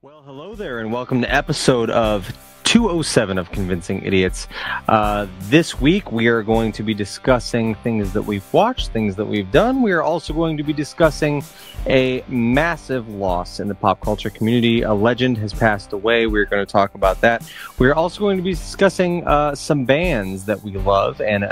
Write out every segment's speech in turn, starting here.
Well, hello there, and welcome to episode of 207 of Convincing Idiots. This week, we are going to be discussing things that we've watched, things that we've done. We are also going to be discussing a massive loss in the pop culture community. A legend has passed away. We're going to talk about that. We're also going to be discussing some bands that we love, and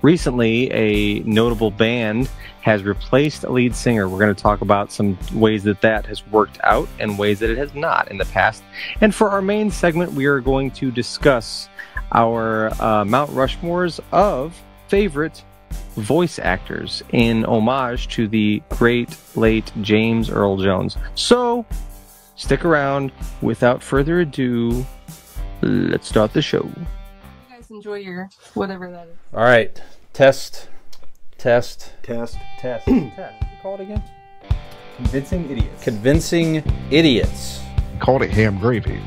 recently, a notable band has replaced a lead singer. We're going to talk about some ways that that has worked out and ways that it has not in the past. And for our main segment, we are going to discuss our Mount Rushmores of favorite voice actors in homage to the great late James Earl Jones. So, stick around. Without further ado, let's start the show. Enjoy your whatever that is. All right. Test. Call it again. Convincing Idiots. Convincing Idiots. Called it ham gravy.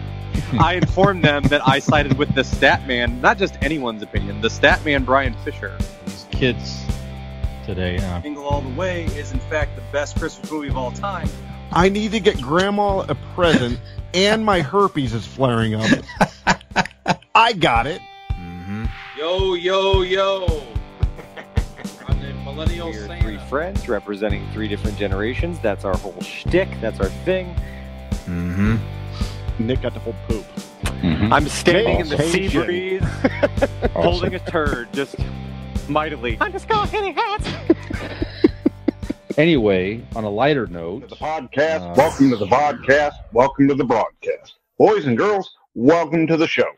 I informed them that I sided with the stat man, not just anyone's opinion, the stat man Brian Fisher. These kids today. Jingle All the Way is in fact the best Christmas movie of all time. I need to get Grandma a present, and my herpes is flaring up. I got it. Yo. I'm the millennial We're Santa. three friends representing three different generations. That's our whole shtick. That's our thing. Nick got the whole poop. I'm standing in the sea Awesome. breeze, holding a turd, just mightily. I'm just going hitting hats. Anyway, on a lighter note, The podcast. Welcome to the podcast. Welcome to the broadcast. Boys and girls, welcome to the show.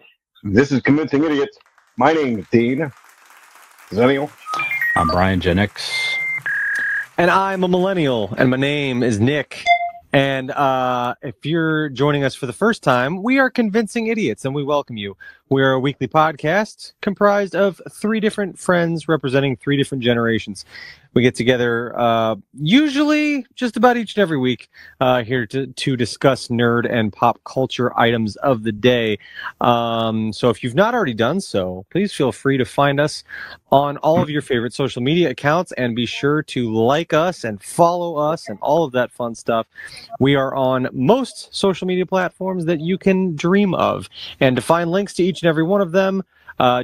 This is Convincing Idiots. My name is Dean. Zennial. I'm Brian Gen X. And I'm a millennial, and my name is Nick. And if you're joining us for the first time, we are Convincing Idiots, and we welcome you. We're a weekly podcast comprised of three different friends representing three different generations. We get together usually just about each and every week here to discuss nerd and pop culture items of the day. So if you've not already done so, please feel free to find us on all of your favorite social media accounts and be sure to like us and follow us and all of that fun stuff. We are on most social media platforms that you can dream of. And to find links to each and every one of them,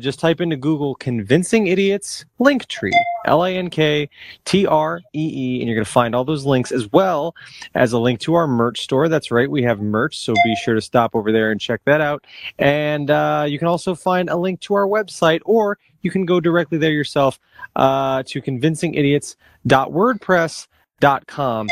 just type into Google Convincing Idiots Linktree, Linkree, and you're going to find all those links as well as a link to our merch store. That's right, we have merch, so be sure to stop over there and check that out. And you can also find a link to our website, or you can go directly there yourself to convincingidiots.wordpress.com.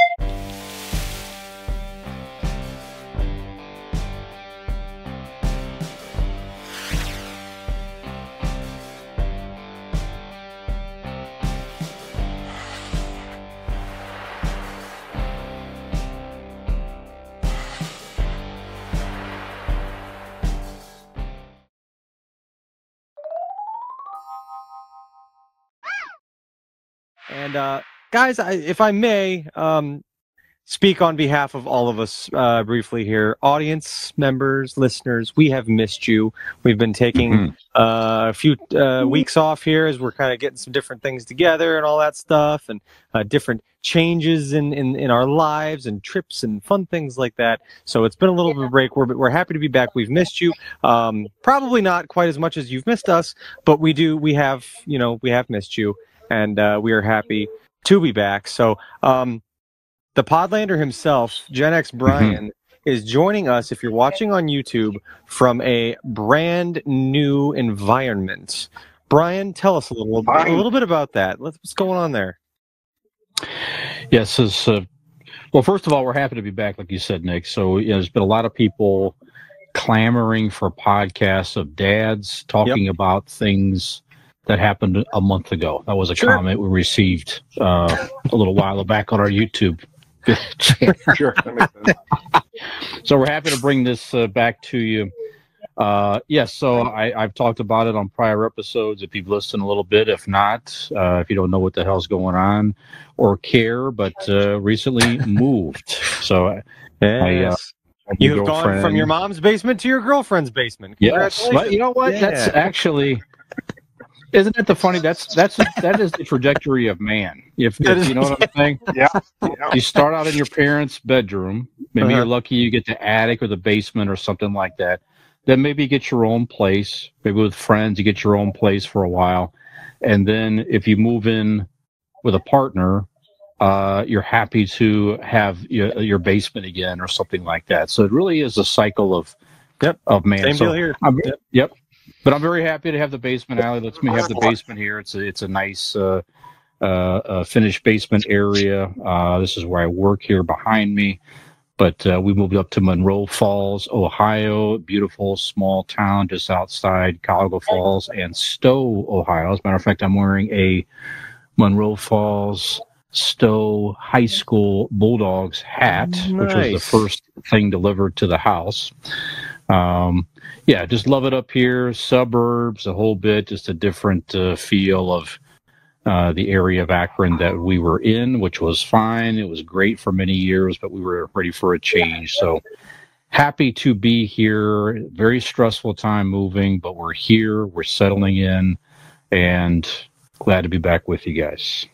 And guys, if I may speak on behalf of all of us briefly here, audience members, listeners, we have missed you. We've been taking a few weeks off here as we're kind of getting some different things together and all that stuff, and different changes in our lives and trips and fun things like that. So it's been a little bit of a break. We're happy to be back. We've missed you. Probably not quite as much as you've missed us, but we have missed you. And we are happy to be back. So the Podlander himself, Gen X Brian, is joining us, if you're watching on YouTube, from a brand new environment. Brian, tell us a little bit about that. What's going on there? Yes, well, first of all, we're happy to be back, like you said, Nick. So there's been a lot of people clamoring for podcasts of dads talking about things that happened a month ago. That was a comment we received a little while back on our YouTube. Sure, that makes sense. So we're happy to bring this back to you. Yes, so I've talked about it on prior episodes. If you've listened a little bit, if not, if you don't know what the hell's going on or care, but recently moved. So You've gone from your mom's basement to your girlfriend's basement. Yes, but you know what? That's actually Isn't it the funny? That is the trajectory of man. If you know what I'm saying. Yeah. You start out in your parents' bedroom. Maybe you're lucky you get the attic or the basement or something like that. Then maybe you get your own place. Maybe with friends, you get your own place for a while. And then if you move in with a partner, you're happy to have your basement again or something like that. So it really is a cycle of man. Same deal here. Yep. But I'm very happy to have the basement. Allie lets me have the basement here. It's a nice finished basement area. This is where I work here behind me. But we moved up to Monroe Falls, Ohio, beautiful small town just outside Cuyahoga Falls, and Stowe, Ohio. As a matter of fact, I'm wearing a Monroe Falls Stowe High School Bulldogs hat, which was the first thing delivered to the house. Just love it up here. Suburbs, a whole bit, just a different feel of the area of Akron that we were in, which was fine. It was great for many years, but we were ready for a change. So happy to be here. Very stressful time moving, but we're here. We're settling in, and glad to be back with you guys.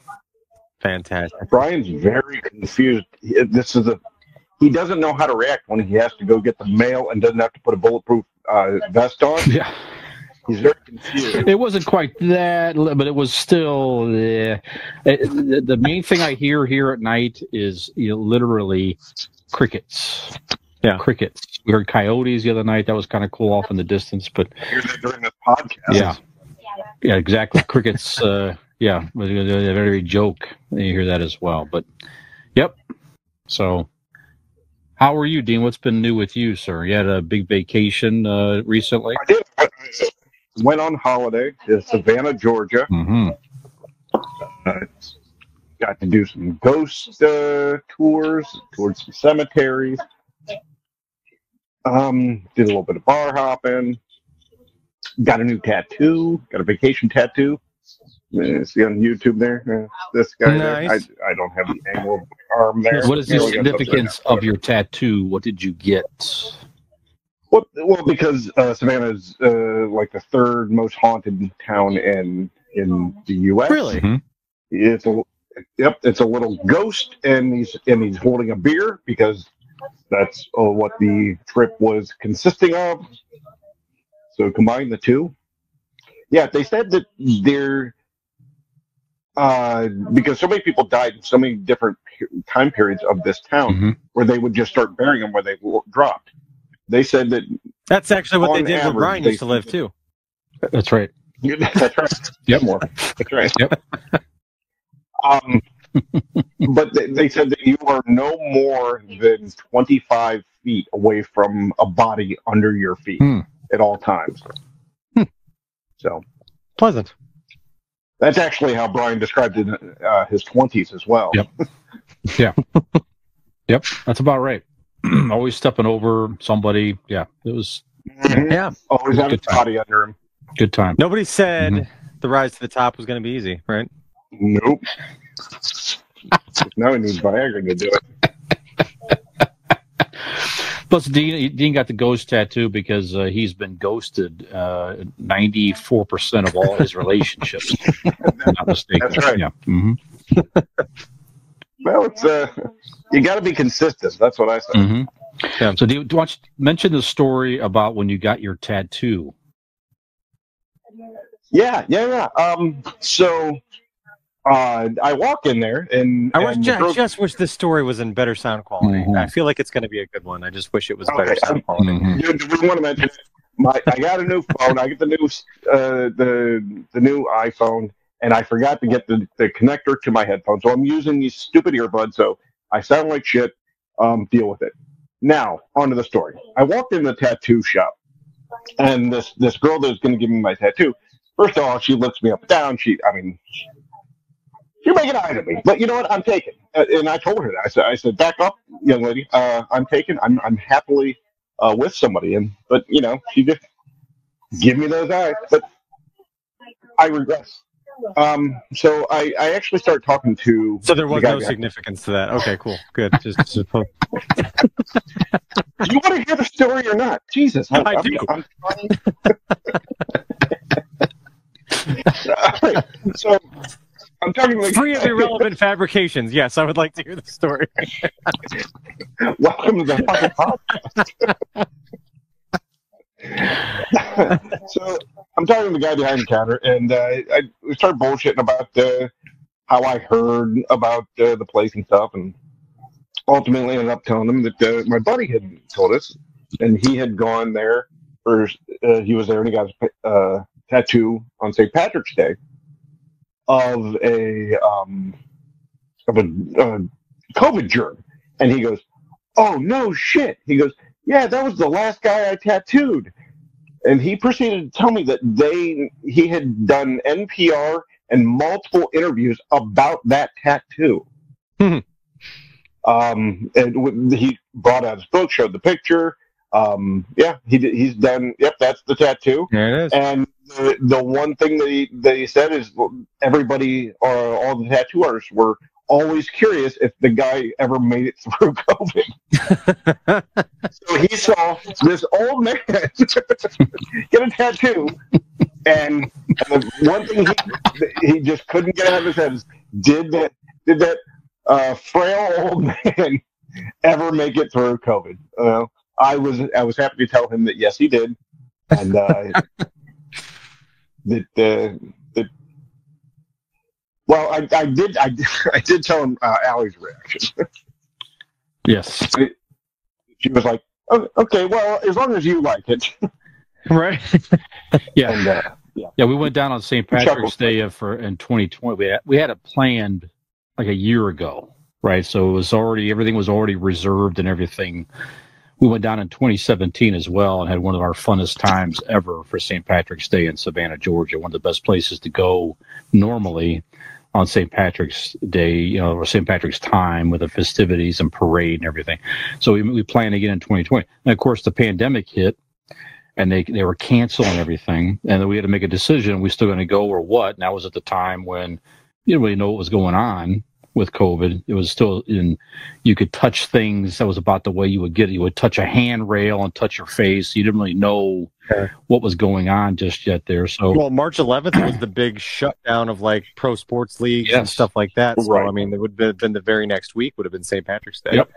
Fantastic. Brian's very confused. He doesn't know how to react when he has to go get the mail and doesn't have to put a bulletproof vest on. Yeah. He's very confused. It wasn't quite that, but it was still. The main thing I hear here at night is literally crickets. Yeah, crickets. We heard coyotes the other night. That was kind of cool off in the distance, but I hear that during this podcast. Yeah, exactly. Crickets. Yeah, was a very joke. You hear that as well, but yep. So, how are you, Dean? What's been new with you, sir? You had a big vacation recently. I did. Went on holiday to Savannah, Georgia. Mm-hmm. Got to do some ghost tours, toured some cemeteries. Did a little bit of bar hopping. Got a new tattoo. Got a vacation tattoo. See on YouTube there? This guy nice. there. I don't have the angle of my arm there. What is the significance of your tattoo? What did you get? Well, because Savannah is like the third most haunted town in the U.S. Really? Mm-hmm. It's a little ghost, and he's holding a beer because that's what the trip was consisting of. So combine the two. Yeah, they said that they're because so many people died in so many different time periods of this town where they would just start burying them where they dropped. They said that that's actually what they did average, where Brian used to live too. That's right. That's right. Yep. More. That's right. Yep. But they said that you are no more than 25 feet away from a body under your feet at all times. So pleasant. That's actually how Brian described it in his 20s as well. Yep. Yeah. Yep. That's about right. Always stepping over somebody. Yeah. It was. Yeah. Always having a body under him. Good time. Nobody said the rise to the top was going to be easy, right? Nope. Now he needs Viagra to do it. Plus, Dean got the ghost tattoo because he's been ghosted 94% of all his relationships. If I'm not mistaken. That's right. Yeah. Mm-hmm. Well, it's you got to be consistent. That's what I say. Mm-hmm. Yeah. So, do you want to mention the story about when you got your tattoo? Yeah. So I walk in there, and I just wish this story was in better sound quality. Mm-hmm. I feel like it's going to be a good one. I just wish it was better sound quality. Mm-hmm. Do we want to mention it? I got a new phone. I get the new the new iPhone, and I forgot to get the connector to my headphones. So I'm using these stupid earbuds. So I sound like shit. Deal with it. Now on to the story. I walked in the tattoo shop, and this girl that was going to give me my tattoo. First of all, she looks me up and down. You're making eyes at me, but you know what? I'm taken. And I told her that. I said, back up, young lady. I'm taken. I'm happily with somebody. But you know, she just give me those eyes. But I regress. So I actually started talking to. So there was no significance to that. Okay, cool, good. Just you want to hear the story or not? Jesus, I do. I'm trying. So I'm talking like Free of irrelevant fabrications. Yes, I would like to hear the story. welcome to the fucking podcast. So I'm talking to the guy behind the counter, and we started bullshitting about how I heard about the place and stuff, and ultimately ended up telling him that my buddy had told us, and he had gone there for he was there and he got a tattoo on St. Patrick's Day of a COVID germ, and he goes, "Oh no shit!" He goes, "Yeah, that was the last guy I tattooed," and he proceeded to tell me that he had done NPR and multiple interviews about that tattoo. And he brought out his book, showed the picture. Yeah, he's done. Yep, that's the tattoo. There it is. And the one thing that he said is everybody, or all the tattoo artists, were always curious if the guy ever made it through COVID. So he saw this old man get a tattoo, and the one thing he just couldn't get out of his head is, did that frail old man ever make it through COVID? I was happy to tell him that yes, he did, and well, I did tell him Allie's reaction. Yes. She was like, "Oh, okay, well, as long as you like it." Right. Yeah. And, Yeah, we went down on St. Patrick's Day in 2020. We had it planned like a year ago, right? So it was everything was already reserved and everything. We went down in 2017 as well and had one of our funnest times ever for St. Patrick's Day in Savannah, Georgia. One of the best places to go normally on St. Patrick's Day, or St. Patrick's time with the festivities and parade and everything. So we planned again in 2020. And of course, the pandemic hit, and they were canceling everything, and then we had to make a decision: we still going to go or what? And that was at the time when you didn't really know what was going on with COVID. It was still you could touch things. That was about the way you would get it. You would touch a handrail and touch your face. You didn't really know what was going on just yet there. So, well, March 11th was the big shutdown of like pro sports leagues and stuff like that. So, right. I mean, it would have been the very next week would have been St. Patrick's Day. Yep.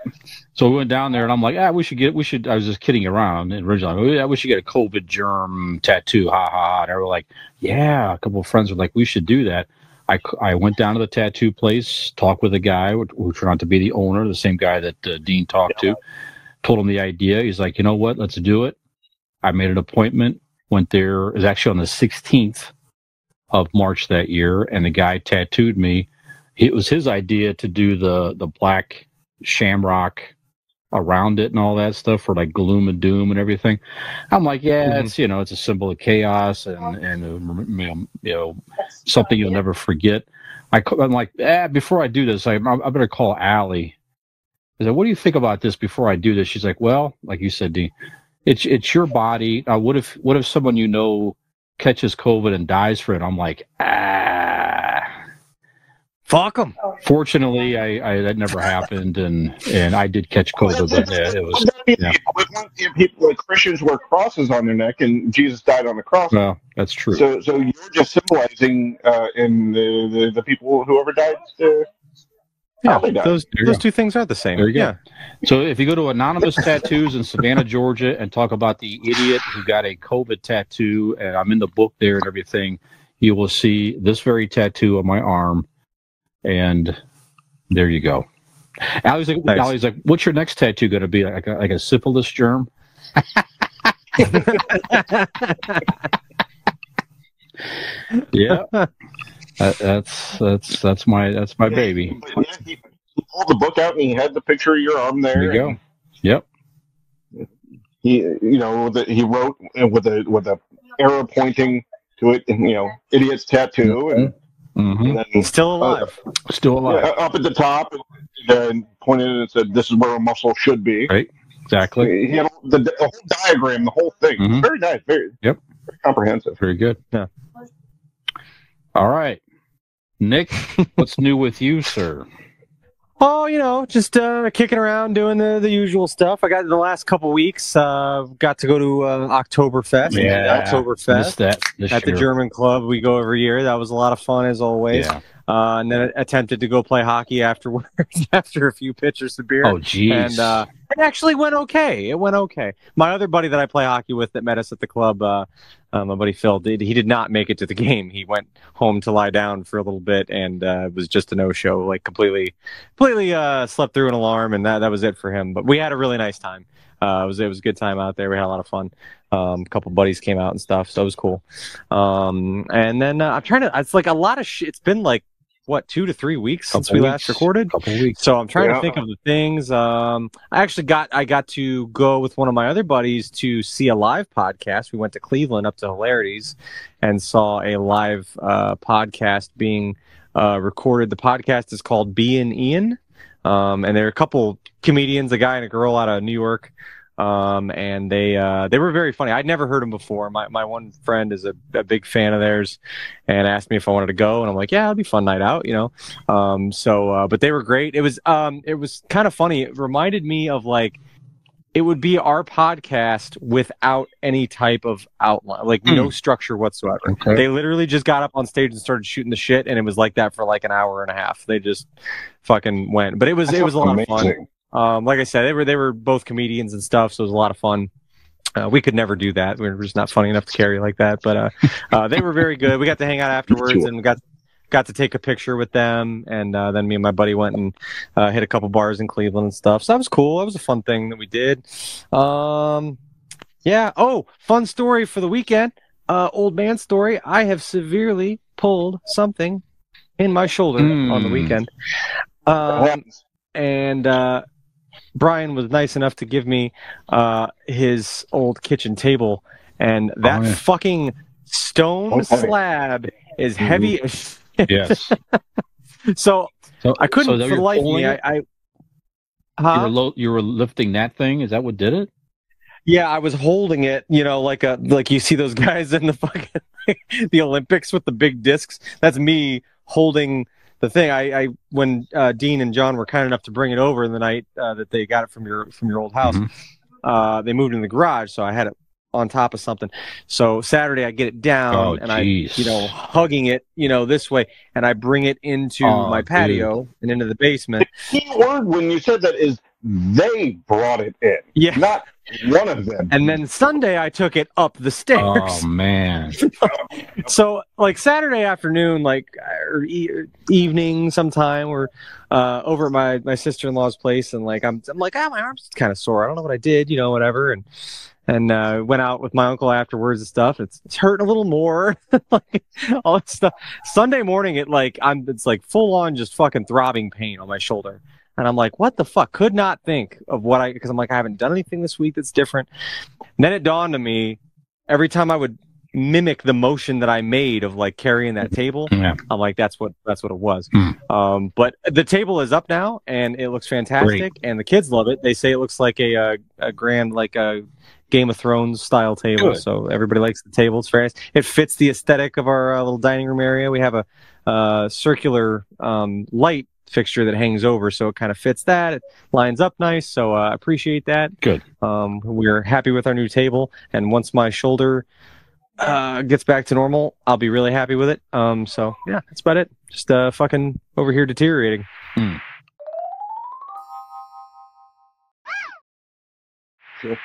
So we went down there, and I'm like, I was just kidding around. And originally, we should get a COVID germ tattoo. Ha ha ha. And they were like, yeah. A couple of friends were like, we should do that. I went down to the tattoo place, talked with a guy who turned out to be the owner, the same guy that Dean talked to. Told him the idea. He's like, you know what? Let's do it. I made an appointment. Went there. It was actually on the 16th of March that year, and the guy tattooed me. It was his idea to do the black shamrock around it and all that stuff for like gloom and doom and everything. I'm like, yeah, it's it's a symbol of chaos and something you'll never forget. I'm like, before I do this, I better call Allie. I said, what do you think about this before I do this? She's like, well, like you said, Dean, it's your body. What if someone catches COVID and dies for it? I'm like, fuck them. Fortunately, that never happened, and I did catch COVID, but it was. Would that be the equivalent if people, like Christians, wear crosses on their neck, and Jesus died on the cross? Well, that's true. So you're just symbolizing in the people whoever died. Those two things are the same. There you go. Yeah. So if you go to Anonymous Tattoos in Savannah, Georgia, and talk about the idiot who got a COVID tattoo, and I'm in the book there and everything, you will see this very tattoo on my arm. And there you go. Allie's like, nice. Allie's like, what's your next tattoo going to be? Like a syphilis germ? Yeah, that's my baby. He pulled the book out and he had the picture of your arm there. There you go. Yep. He he wrote with a arrow pointing to it, and idiot's tattoo and. Mm-hmm. And then, still alive. Still alive. Up at the top, and pointed and said, "This is where a muscle should be." Right. Exactly. He had the whole diagram, the whole thing. Mm-hmm. Very nice. Very comprehensive. Very good. Yeah. All right, Nick, what's new with you, sir? Oh, just kicking around, doing the usual stuff. I got the last couple weeks. Got to go to Oktoberfest. Yeah, Oktoberfest missed that this at the year. German club we go every year. That was a lot of fun as always. Yeah. And then I attempted to go play hockey afterwards after a few pitchers of beer. Oh, geez. And it actually went okay. It went okay. My other buddy that I play hockey with that met us at the club, my buddy Phil, he did not make it to the game. He went home to lie down for a little bit, and it was just a no-show. Like completely slept through an alarm, and that was it for him. But we had a really nice time. It was a good time out there. We had a lot of fun. A couple buddies came out and stuff, so it was cool. And then I'm trying to. It's like a lot of shit. It's been like 2 to 3 weeks since we last recorded. Couple weeks. So I'm trying to think of the things. I got to go with one of my other buddies to see a live podcast. We went to Cleveland up to Hilarities and saw a live podcast being recorded. The podcast is called B and Ian, and there are a couple comedians, a guy and a girl out of New York. And they were very funny. I'd never heard them before. My one friend is a big fan of theirs and asked me if I wanted to go. And I'm like, yeah, it'll be a fun night out, but they were great. It was kind of funny. It reminded me of like, it would be our podcast without any type of outline, like no structure whatsoever. Okay. They literally just got up on stage and started shooting the shit. And it was like that for like an hour and a half. They just fucking went, but it was a lot of fun. Like I said, they were both comedians and stuff, so it was a lot of fun. We could never do that. We were just not funny enough to carry like that. But they were very good. We got to hang out afterwards and got to take a picture with them. And then me and my buddy went and hit a couple bars in Cleveland and stuff. So that was cool. That was a fun thing that we did. Yeah. Oh, fun story for the weekend. Old man story. I have severely pulled something in my shoulder on the weekend. And Brian was nice enough to give me his old kitchen table, and that fucking stone slab is heavy as shit. Yes. so I couldn't for the life of me. You were lifting that thing? Is that what did it? Yeah, I was holding it, like you see those guys in the fucking the Olympics with the big discs. That's me holding the thing. When Dean and John were kind enough to bring it over the night that they got it from your old house, they moved in the garage, so I had it on top of something. So Saturday I get it down and I, hugging it, this way, and I bring it into my patio and into the basement. The key word when you said that is they brought it in. Yeah. Not one of them. And then Sunday I took it up the stairs. Oh man. So like Saturday afternoon, or evening sometime, we're over at my sister-in-law's place, and like I'm like, my arm's kind of sore. I don't know what I did, whatever. And went out with my uncle afterwards and stuff. It's hurting a little more, like all that stuff. Sunday morning, it's like full on just fucking throbbing pain on my shoulder. And I'm like, what the fuck? Could not think of because I'm like, I haven't done anything this week that's different. And then it dawned on me, every time I would mimic the motion that I made of like carrying that table, I'm like, that's what it was. But the table is up now and it looks fantastic. Great. And the kids love it. They say it looks like a grand, like a Game of Thrones style table. Good. So everybody likes the table. It's very nice. It fits the aesthetic of our little dining room area. We have a circular light fixture that hangs over, so it kind of fits that. It lines up nice, so I appreciate that. Good. We're happy with our new table, and once my shoulder gets back to normal, I'll be really happy with it. So yeah, that's about it. Just fucking over here deteriorating. Sure.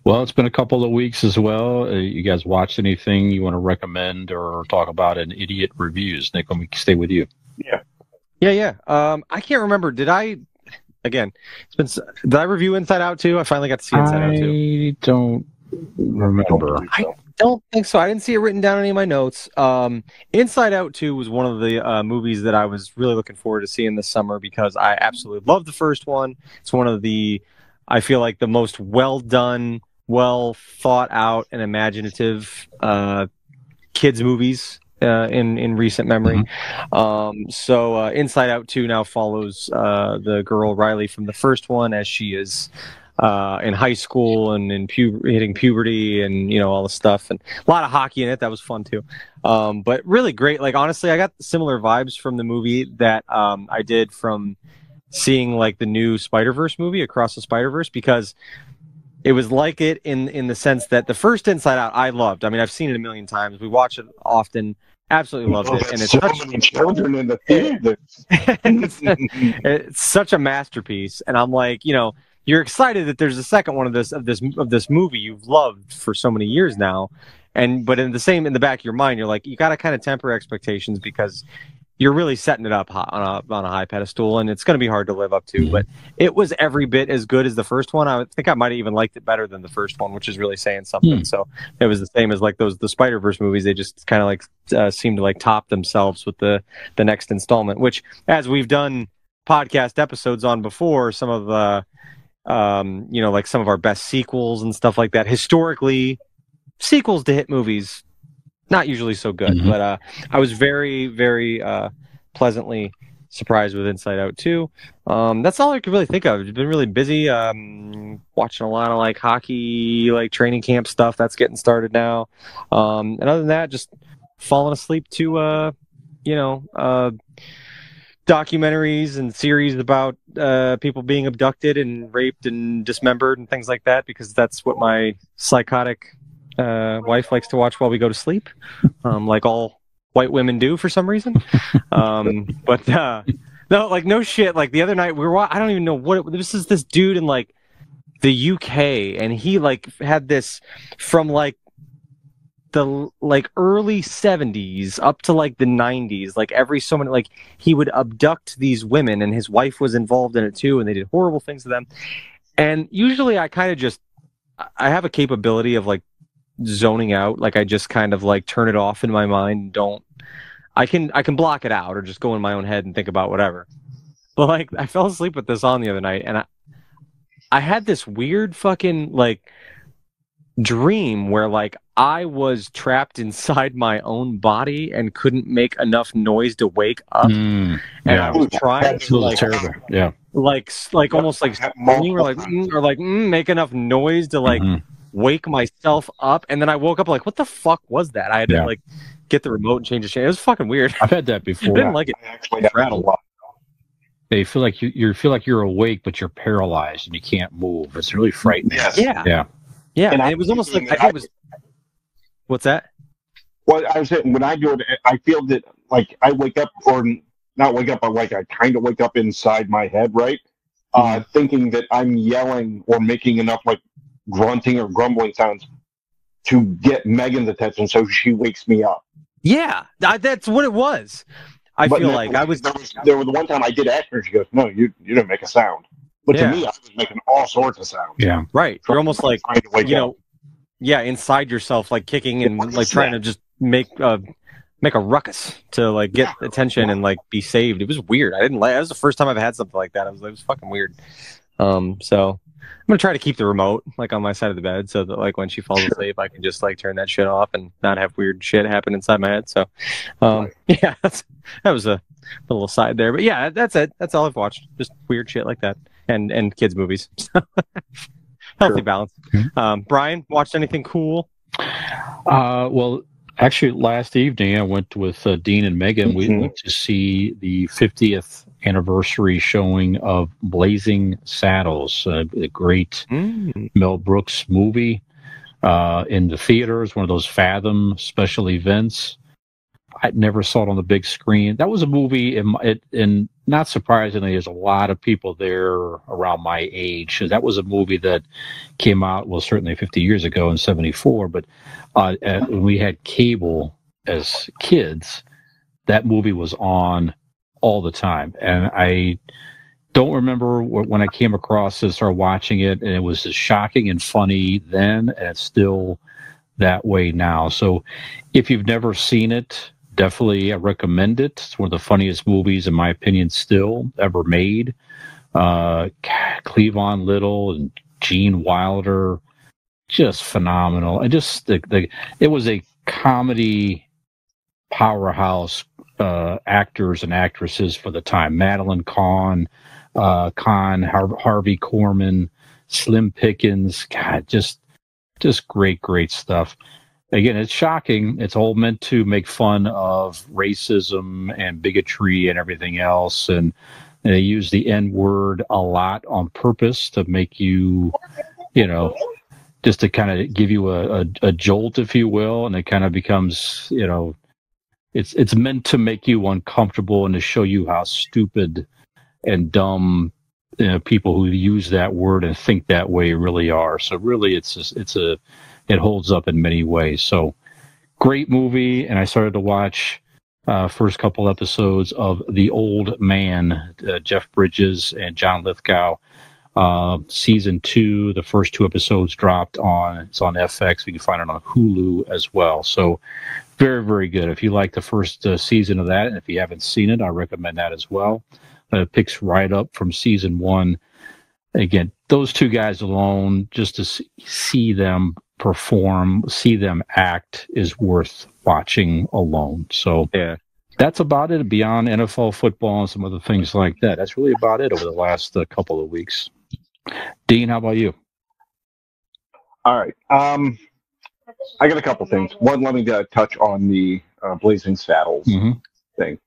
Well, it's been a couple of weeks as well. You guys watched anything you want to recommend or talk about in Idiot Reviews? Nick, let me stay with you. Yeah. I can't remember. Did I review Inside Out too? I finally got to see Inside Out too. I don't remember. I don't think so. I didn't see it written down in any of my notes. Inside Out 2 was one of the movies that I was really looking forward to seeing this summer because I absolutely loved the first one. It's one of I feel like the most well done, well thought out, and imaginative kids movies in recent memory. So Inside Out 2 now follows the girl Riley from the first one as she is in high school and hitting puberty and all the stuff, and a lot of hockey in it. That was fun too. But really great. Like honestly, I got similar vibes from the movie that I did from seeing like the new Spider-Verse movie, Across the Spider-Verse, because it was like it in the sense that the first Inside Out I loved. I mean, I've seen it a million times. We watch it often. Absolutely loved it, and it's so many children in the theater. It's such a masterpiece, and I'm like, you're excited that there's a second one of this movie you've loved for so many years now, but in the back of your mind, you're like, you got to kind of temper expectations because you're really setting it up on a high pedestal, and it's going to be hard to live up to. Mm-hmm. But it was every bit as good as the first one. I think I might have even liked it better than the first one, which is really saying something. So it was the same as like the Spider-Verse movies. They just kind of like seem to like top themselves with the next installment, which, as we've done podcast episodes on before, some of like some of our best sequels and stuff like that. Historically, sequels to hit movies, not usually so good, but I was very, very pleasantly surprised with Inside Out 2. That's all I could really think of. I've been really busy watching a lot of like hockey, like training camp stuff that's getting started now. And other than that, just falling asleep to documentaries and series about people being abducted and raped and dismembered and things like that, because that's what my psychotic wife likes to watch while we go to sleep, like all white women do for some reason. But no, like no shit. Like the other night we were, I don't even know this is this dude in like the UK, and he like had this from like the like early 70s up to like the 90s, like every so many, like he would abduct these women, and his wife was involved in it too, and they did horrible things to them. And usually I kind of I have a capability of like zoning out, like I just kind of like turn it off in my mind. I can block it out or just go in my own head and think about whatever. But like I fell asleep with this on the other night, and I had this weird fucking like dream where like I was trapped inside my own body and couldn't make enough noise to wake up. And I was trying to like terrible. Yeah. Like almost like scream or make enough noise to like wake myself up, and then I woke up like, what the fuck was that? I had to like get the remote and change the channel. It was fucking weird. I've had that before. I didn't like it. I actually have a lot. They feel like you feel like you're awake, but you're paralyzed and you can't move. It's really frightening. Yes. Yeah. And it was almost like it was. What's that? Well, I was saying when I do it, I feel that like I wake up, or not wake up, but like I kind of wake up inside my head, right? Thinking that I'm yelling or making enough like grunting or grumbling sounds to get Megan's attention, so she wakes me up. Yeah, that's what it was. I feel like I was. There was the one time I did ask her. She goes, "No, you didn't make a sound." But to me, I was making all sorts of sounds. Yeah, right. You're almost like inside yourself, like kicking and like trying to just make a ruckus to like get attention and like be saved. It was weird. I didn't like. That was the first time I've had something like that. It was fucking weird. So I'm gonna try to keep the remote like on my side of the bed, so that like when she falls asleep, I can just like turn that shit off and not have weird shit happen inside my head. So, yeah, that was a little side there, but yeah, that's it. That's all I've watched. Just weird shit like that, and kids movies. Healthy balance. Brian, watched anything cool? Well, actually, last evening I went with Dean and Megan. We went to see the 50th anniversary showing of Blazing Saddles, a great Mel Brooks movie in the theaters, one of those Fathom special events. I never saw it on the big screen. That was a movie, and not surprisingly, there's a lot of people there around my age. So that was a movie that came out, well, certainly 50 years ago in 74, but when we had cable as kids, that movie was on all the time. And I don't remember when I came across this or watching it, and it was as shocking and funny then, and it's still that way now. So if you've never seen it, definitely I recommend it. It's one of the funniest movies, in my opinion, still ever made. Cleavon Little and Gene Wilder, just phenomenal. And just it was a comedy powerhouse. Actors and actresses for the time: Madeline Kahn, Harvey Korman, Slim Pickens. God, just great stuff. Again, it's shocking. It's all meant to make fun of racism and bigotry and everything else. And they use the N-word a lot on purpose to make you, just to kind of give you a jolt, if you will. And it kind of becomes, it's meant to make you uncomfortable and to show you how stupid and dumb people who use that word and think that way really are. So really, it holds up in many ways. So great movie. And I started to watch first couple episodes of The Old Man, Jeff Bridges and John Lithgow. Season 2, the first 2 episodes dropped it's on FX. We can find it on Hulu as well. So very, very good. If you like the first season of that, and if you haven't seen it, I recommend that as well. It picks right up from season 1. Again, those 2 guys alone, just to see them perform, see them act, is worth watching alone. So Yeah. That's about it. Beyond NFL football and some other things like that, that's really about it over the last couple of weeks. Dean, how about you? All right. I got a couple things. One, let me touch on the Blazing Saddles thing.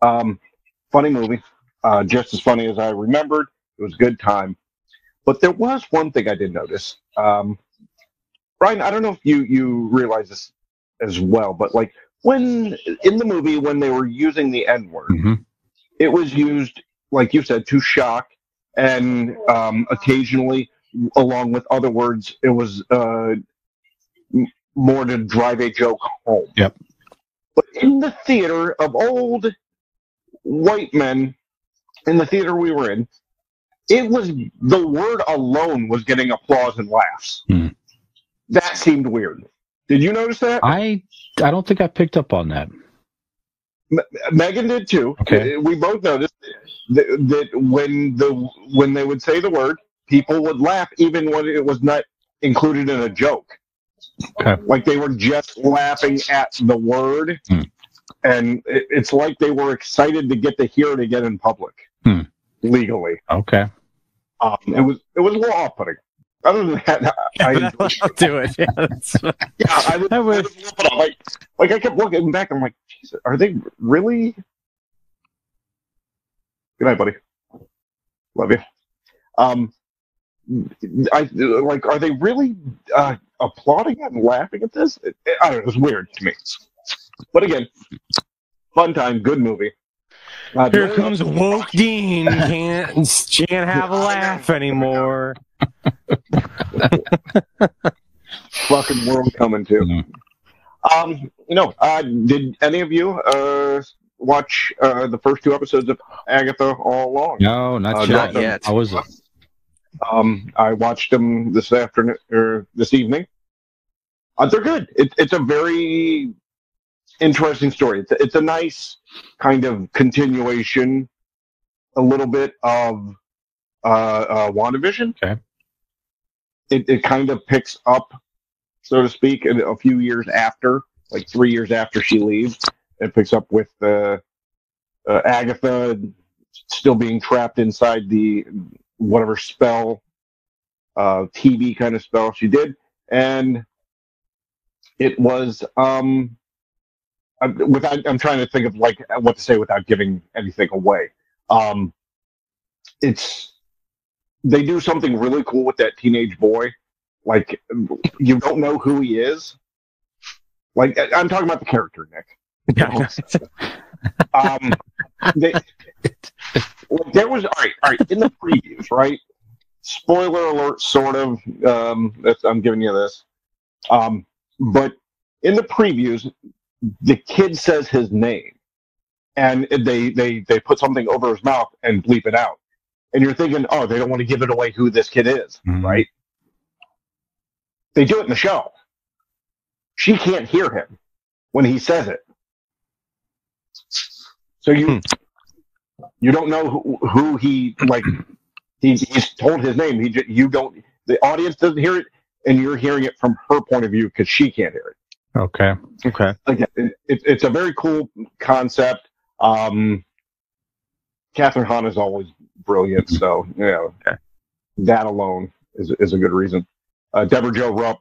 Funny movie. Just as funny as I remembered. It was a good time. But there was one thing I did notice. Brian, I don't know if you realize this as well, but like when in the movie, when they were using the N-word, it was used, like you said, to shock, and occasionally, along with other words, it was more to drive a joke home. Yep. But in the theater of old white men, in the theater we were in, it was the word alone was getting applause and laughs. That seemed weird. Did you notice that? I don't think I picked up on that. Megan did too. Okay. We both noticed that when they would say the word, people would laugh even when it was not included in a joke. Okay. Like they were just laughing at the word, and it's like they were excited to get to hear it again in public, legally. Okay. It was a little off-putting. Other than that, I'll do it. Yeah, I was like I kept looking back. I'm like, Jesus, are they really? Good night, buddy. Love you. Are they really applauding and laughing at this? I don't know. It was weird to me. But again, fun time, good movie. Here comes woke Dean. Can't have a laugh anymore. Fucking world coming to. Did any of you watch the first 2 episodes of Agatha all along? No, not yet. How was it? I watched them this afternoon or this evening. They're good. It's a very interesting story. It's a nice kind of continuation, a little bit of WandaVision. Okay. It kind of picks up, so to speak, a few years after, like 3 years after she leaves. It picks up with Agatha still being trapped inside the whatever spell, TV kind of spell she did, and it was I'm trying to think of like what to say without giving anything away. They do something really cool with that teenage boy. Like, you don't know who he is. Like, I'm talking about the character, Nick. There was all right in the previews, right? Spoiler alert, sort of. I'm giving you this. But in the previews, the kid says his name, and they put something over his mouth and bleep it out. And you're thinking, oh, they don't want to give it away who this kid is, right? They do it in the show. She can't hear him when he says it. So you don't know who he, like, he's told his name. The audience doesn't hear it, and you're hearing it from her point of view because she can't hear it. Okay. Again, it's a very cool concept. Catherine Hahn is always brilliant, so that alone is a good reason. Deborah Jo Rupp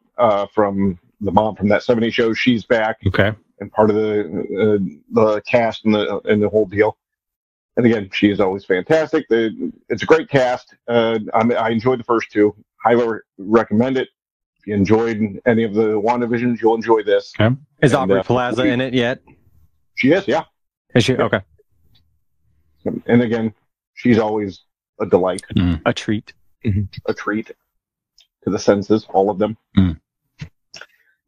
from the mom from that '70s show, she's back. Okay. And part of the cast and the whole deal. And again, she is always fantastic. It's a great cast. I enjoyed the first two. Highly recommend it. If you enjoyed any of the WandaVisions, you'll enjoy this. Okay. Is Aubrey Plaza in it yet? She is, yeah. Is she? Okay. And again, she's always a delight. A treat. A treat to the senses, all of them.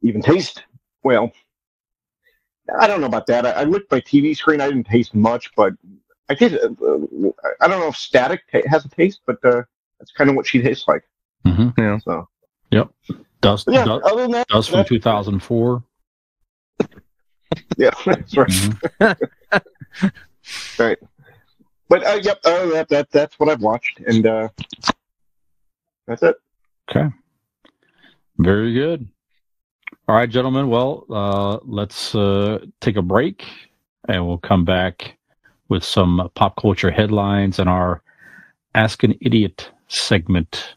Even taste. Well, I don't know about that. I looked at my TV screen. I didn't taste much, but I taste. I don't know if static has a taste, but that's kind of what she tastes like. Yeah. So. Yep. Dust. Yeah. Dust, Other than that, Dust from 2004. Yeah, that's right. Right. But yep, that's what I've watched, and that's it. Okay. Very good. All right, gentlemen. Well, let's take a break, and we'll come back with some pop culture headlines and our Ask an Idiot segment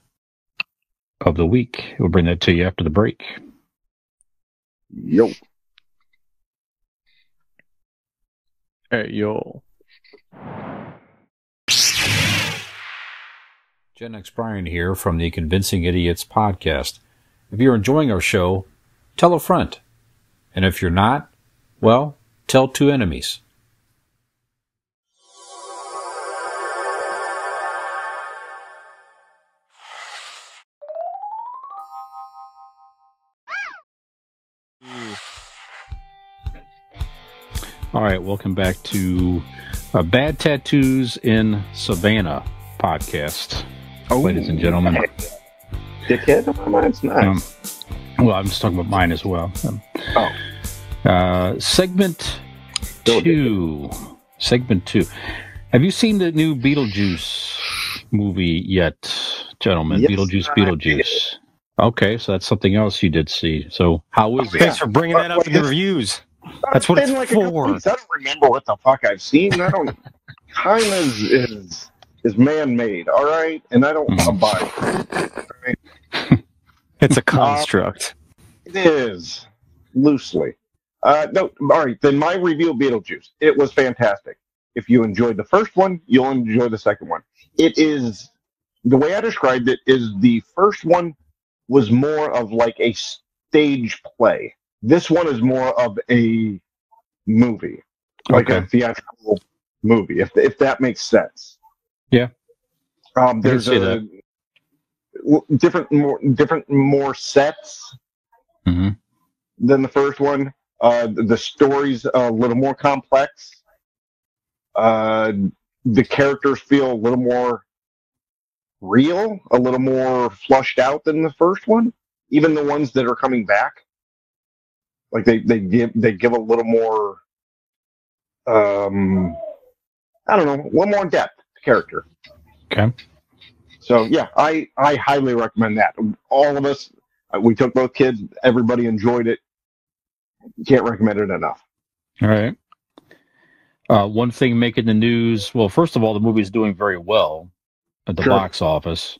of the week. We'll bring that to you after the break. Yo. Hey, yo. Gen X Brian here from the Convincing Idiots podcast. If you're enjoying our show, tell a friend. And if you're not, well, tell two enemies. All right, welcome back to Bad Tattoos in Savannah podcast, ladies and gentlemen. Dickhead? Mine's nice. Well, I'm just talking about mine as well. Segment 2. Segment 2. Have you seen the new Beetlejuice movie yet, gentlemen? Yes, Beetlejuice. Okay, so that's something else you did see. So how is it? Thanks for bringing that up in the reviews. That's what it's been like a couple for. weeks. I don't remember what the fuck I've seen. I don't. Time is man-made, all right, and I don't abide. All right? It's a construct. It is loosely. No, all right. Then my review of Beetlejuice. It was fantastic. If you enjoyed the first one, you'll enjoy the second one. It is the way I described it is the first one was more of like a stage play. This one is more of a movie, like a theatrical movie, if that makes sense. Yeah. There's different more sets than the first one. The story's a little more complex. The characters feel a little more real, a little more flushed out than the first one. Even the ones that are coming back. Like they give a little more, I don't know, a little more depth to character. Okay. So yeah, I highly recommend that. All of us, we took both kids. Everybody enjoyed it. Can't recommend it enough. All right. One thing making the news. Well, first of all, the movie's doing very well at the box office.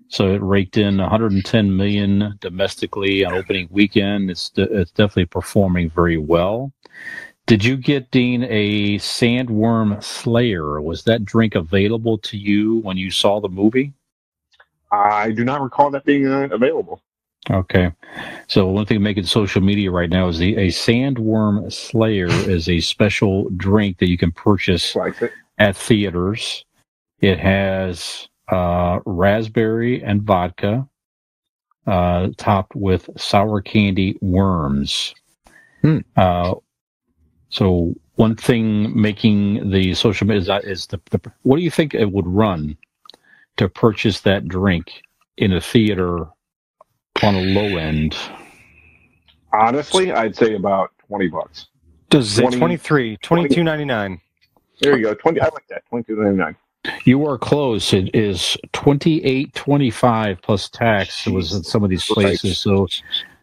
So it raked in $110 million domestically on opening weekend. It's definitely performing very well. Did you get, Dean, a Sandworm Slayer? Was that drink available to you when you saw the movie? I do not recall that being available. Okay. So one thing making social media right now is a Sandworm Slayer is a special drink that you can purchase at theaters. It has raspberry and vodka, topped with sour candy worms. So one thing making the social media is the what do you think it would run to purchase that drink in a theater on a low end? Honestly, I'd say about $20. Does it 22.99? There you go. 20. I like that. $22.99. You are close. It is $28.25 plus tax. It was in some of these places, so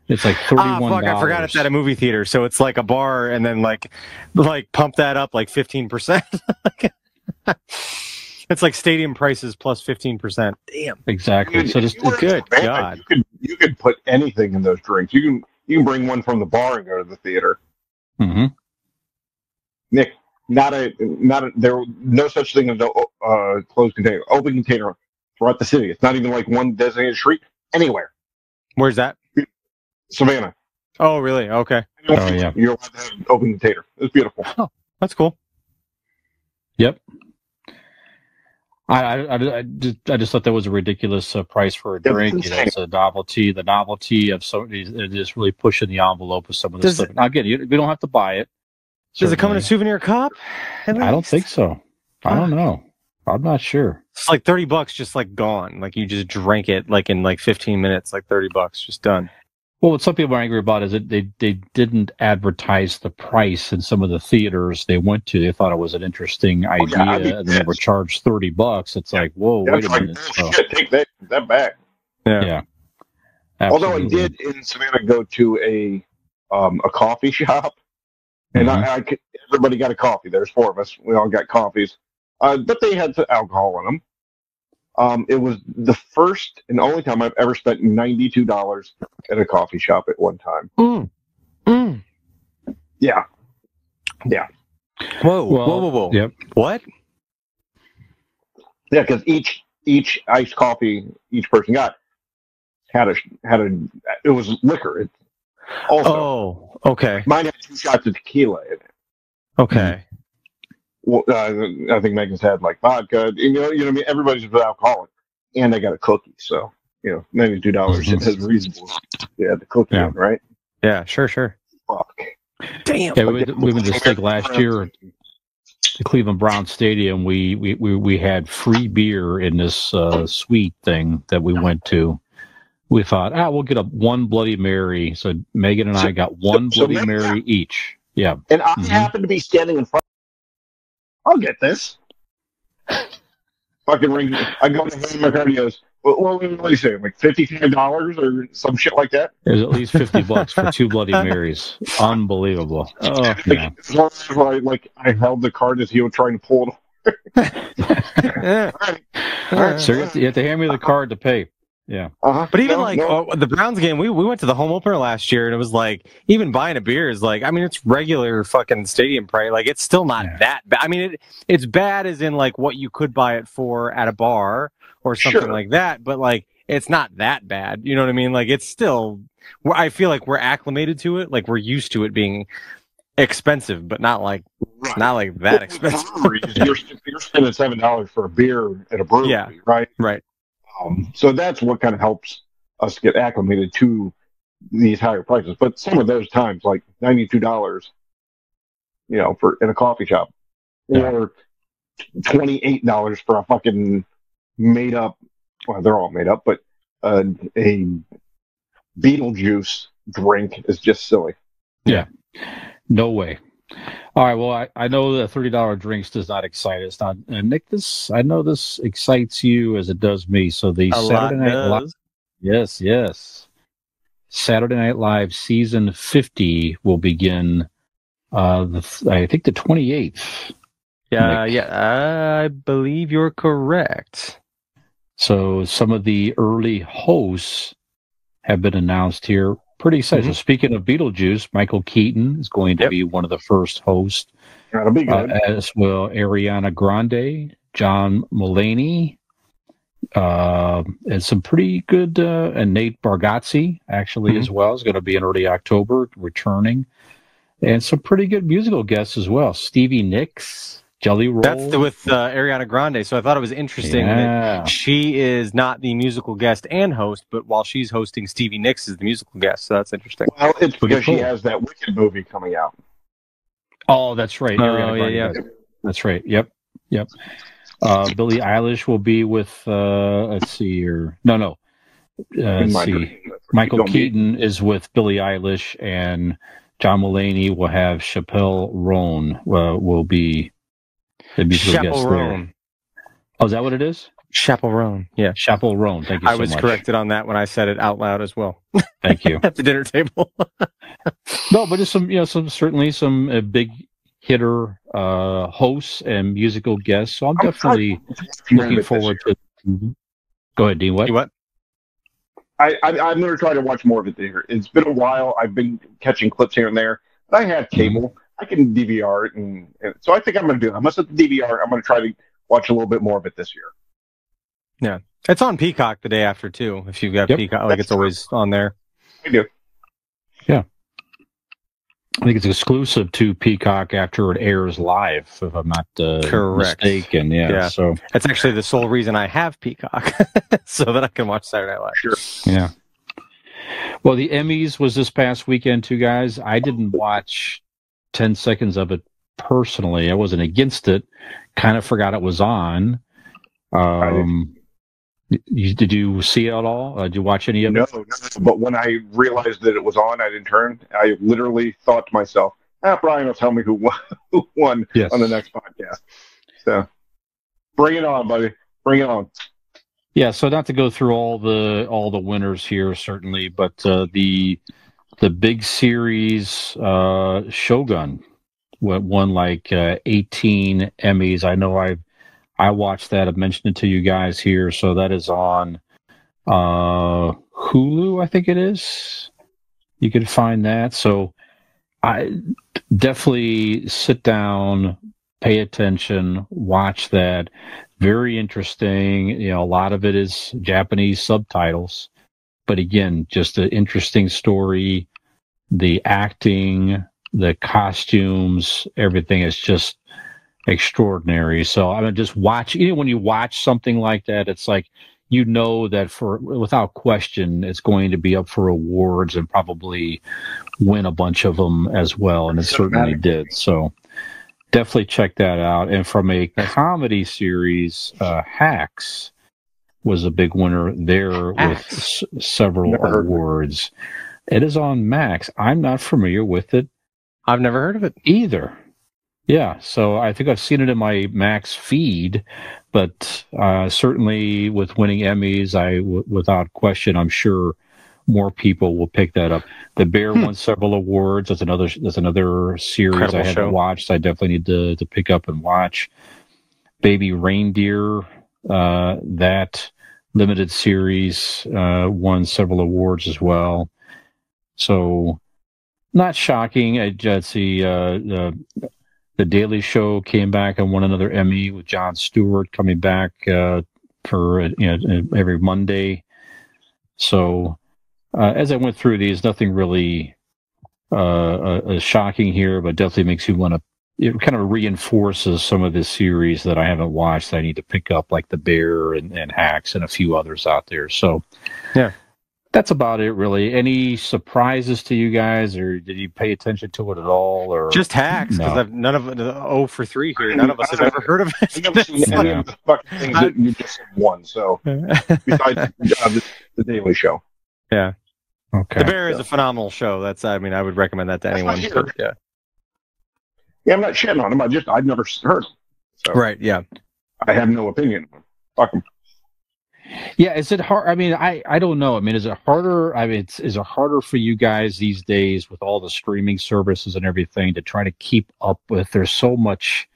it's like $31. Fuck! I forgot it's at a movie theater, so it's like a bar, and then like pump that up like 15%. It's like stadium prices plus 15%. Damn. Exactly. Dude, So if just you were in good Savannah, God. you could put anything in those drinks. You can bring one from the bar and go to the theater. hmm Nick, there no such thing as a closed container, open container throughout the city. It's not even like one designated street anywhere. Where's that? Savannah. Oh, really? Okay. Oh, yeah. You're allowed to have an open container. It's beautiful. Oh, that's cool. Yep. I just thought that was a ridiculous price for a Yeah, drink. it's You know, it's a novelty. The novelty of just really pushing the envelope with some of this Does stuff. Now, again, we don't have to buy it. Does it come in a certainly. souvenir cup? I don't think so. I don't know. I'm not sure. It's like $30 just like gone. Like you just drank it like in like 15 minutes, like $30 just done. Well, what some people are angry about is that they didn't advertise the price in some of the theaters they went to. They thought it was an interesing idea, I'd be and then they were charged $30. It's like, whoa, wait a That's minute. So, bullshit. Take that back. yeah. Although I Absolutely. did in Savannah go to a coffee shop, and everybody got a coffee. There's 4 of us. We all got coffees, but they had alcohol in them. It was the first and only time I've ever spent $92 at a coffee shop at one time. Yeah. Whoa, Well, whoa. Yep. What? Yeah, because each iced coffee each person got had a it was liquor. It also, Oh, okay. mine had 2 shots of tequila in it. Okay. Well, I think Megan's had like vodka. You know what I mean. Everybody's alcoholic, and I got a cookie. So $92 is reasonable. Yeah, the cookie, Yeah. one, right? Yeah, sure. Fuck. Damn. Yeah, we went to steak last year at the Cleveland Brown Stadium. We had free beer in this suite thing that we went to. We thought, we'll get one Bloody Mary. So Megan and I got one Bloody Megan Mary each. Yeah. And I happened to be standing in front. I'll get this. Fucking ring. I go to him, my card, he goes, what do you say? Like $55 or some shit like that? It was at least $50 for 2 Bloody Marys. Unbelievable. Oh, yeah. As long as I held the card as he was trying to pull it. All right. So you have to hand me the card to pay. Yeah. But even the Browns game, we went to the home opener last year, and it was like even buying a beer is like, I mean, it's regular fucking stadium price. Like it's still not that bad. I mean, it's bad as in like what you could buy it for at a bar or something like that. But like it's not that bad. You know what I mean? Like it's still. I feel like we're acclimated to it. Like we're used to it being expensive, but not like that expensive. You're spending $7 for a beer at a brewery, right? Right. So that's what kind of helps us get acclimated to these higher prices. But some of those times, like $92, for in a coffee shop, or $28 for a fucking made up. Well, they're all made up, but a Beetlejuice drink is just silly. Yeah. No way. All right. Well, I know that $30 drinks does not excite us. Not Nick. I know this excites you as it does me. So the Saturday Night Live, yes. Saturday Night Live season 50 will begin. I think the 28th. Yeah. I believe you're correct. So some of the early hosts have been announced here. Pretty excited. So speaking of Beetlejuice, Michael Keaton is going to be one of the first hosts. That'll be good. As well, Ariana Grande, John Mulaney, and some pretty good, and Nate Bargatze actually as well is going to be in early October returning, and some pretty good musical guests as well. Stevie Nicks, Jelly Roll. That's with Ariana Grande. So I thought it was interesting that she is not the musical guest and host, but while she's hosting, Stevie Nicks is the musical guest. So that's interesting. Well, it's because she has that Wicked movie coming out. Oh, that's right. Yeah. That's right. Yep. Billie Eilish will be with, let's see here. No. Let's see. Michael Keaton is with Billie Eilish, and John Mulaney will have Chappelle Roan will be the musical guest there. Oh, is that what it is? Chappelle Roan. Yeah. Chappelle Roan. Thank you so much. I was corrected on that when I said it out loud as well. Thank you. At the dinner table. No, but just some, certainly some big hitter hosts and musical guests. So I'm definitely more of looking it this forward year. to. Mhm. Go ahead, Dean. What? You what? I'm going to try to watch more of it this year. It's been a while. I've been catching clips here and there. But I have cable. I can DVR it, and so I think I'm going to do it. I must have the DVR. I'm going to try to watch a little bit more of it this year. Yeah, it's on Peacock the day after too. If you've got Yep. Peacock, like it's always on there. I do. Yeah. I think it's exclusive to Peacock after it airs live, if I'm not Correct. mistaken. Yeah. So It's actually the sole reason I have Peacock, so that I can watch Saturday Night Live. Sure. yeah. Well, the Emmys was this past weekend too, guys. I didn't watch 10 seconds of it personally. I wasn't against it. Kind of forgot it was on. Did you see it at all? Did you watch any of it? No, but when I realized that it was on, I didn't turn. I literally thought to myself, Brian will tell me who won Yes. on the next podcast. So bring it on, buddy. Bring it on. Yeah, so not to go through all the winners here, certainly, but the big series Shogun won like 18 Emmys. I know I watched that. I've mentioned it to you guys here. So that is on Hulu, I think it is. You can find that. So I definitely sit down, pay attention, watch that. Very interesting. You know, a lot of it is Japanese subtitles, but again, just an interesting story. The acting, the costumes, everything is just extraordinary. So I mean, just watch. Even when you watch something like that, it's like you know that without question, it's going to be up for awards and probably win a bunch of them as well, and it certainly did. So definitely check that out. And from a comedy series, Hacks was a big winner there with several awards. It is on Max. I'm not familiar with it. I've never heard of it either. Yeah, so I think I've seen it in my Max feed, but certainly with winning Emmys, without question, I'm sure more people will pick that up. The Bear won several awards. That's another series Incredible I haven't show. watched. I definitely need to pick up and watch. Baby Reindeer, that limited series won several awards as well. So not shocking. Let's see. The Daily Show came back and won another Emmy with Jon Stewart coming back for every Monday. So as I went through these, nothing really shocking here, but definitely makes you want to. It kind of reinforces some of this series that I haven't watched that I need to pick up, like The Bear and Hacks and a few others out there. So Yeah. that's about it, really. Any surprises to you guys, or did you pay attention to it at all? Or Just Hacks, because No. I've none of 0 for 3 here. None of us have ever heard of I've never seen it. any of the fucking things that you just said won. So besides the Daily Show. Yeah. Okay. The Bear is a phenomenal show. I would recommend that to That's anyone. not here. Yeah. Yeah, I'm not shitting on him. I've never heard him. So Right. Yeah. I have no opinion. Fuck him. Yeah, is it hard? I mean, I don't know. I mean, is it harder? I mean, is it harder for you guys these days with all the streaming services and everything to try to keep up with? There's so much,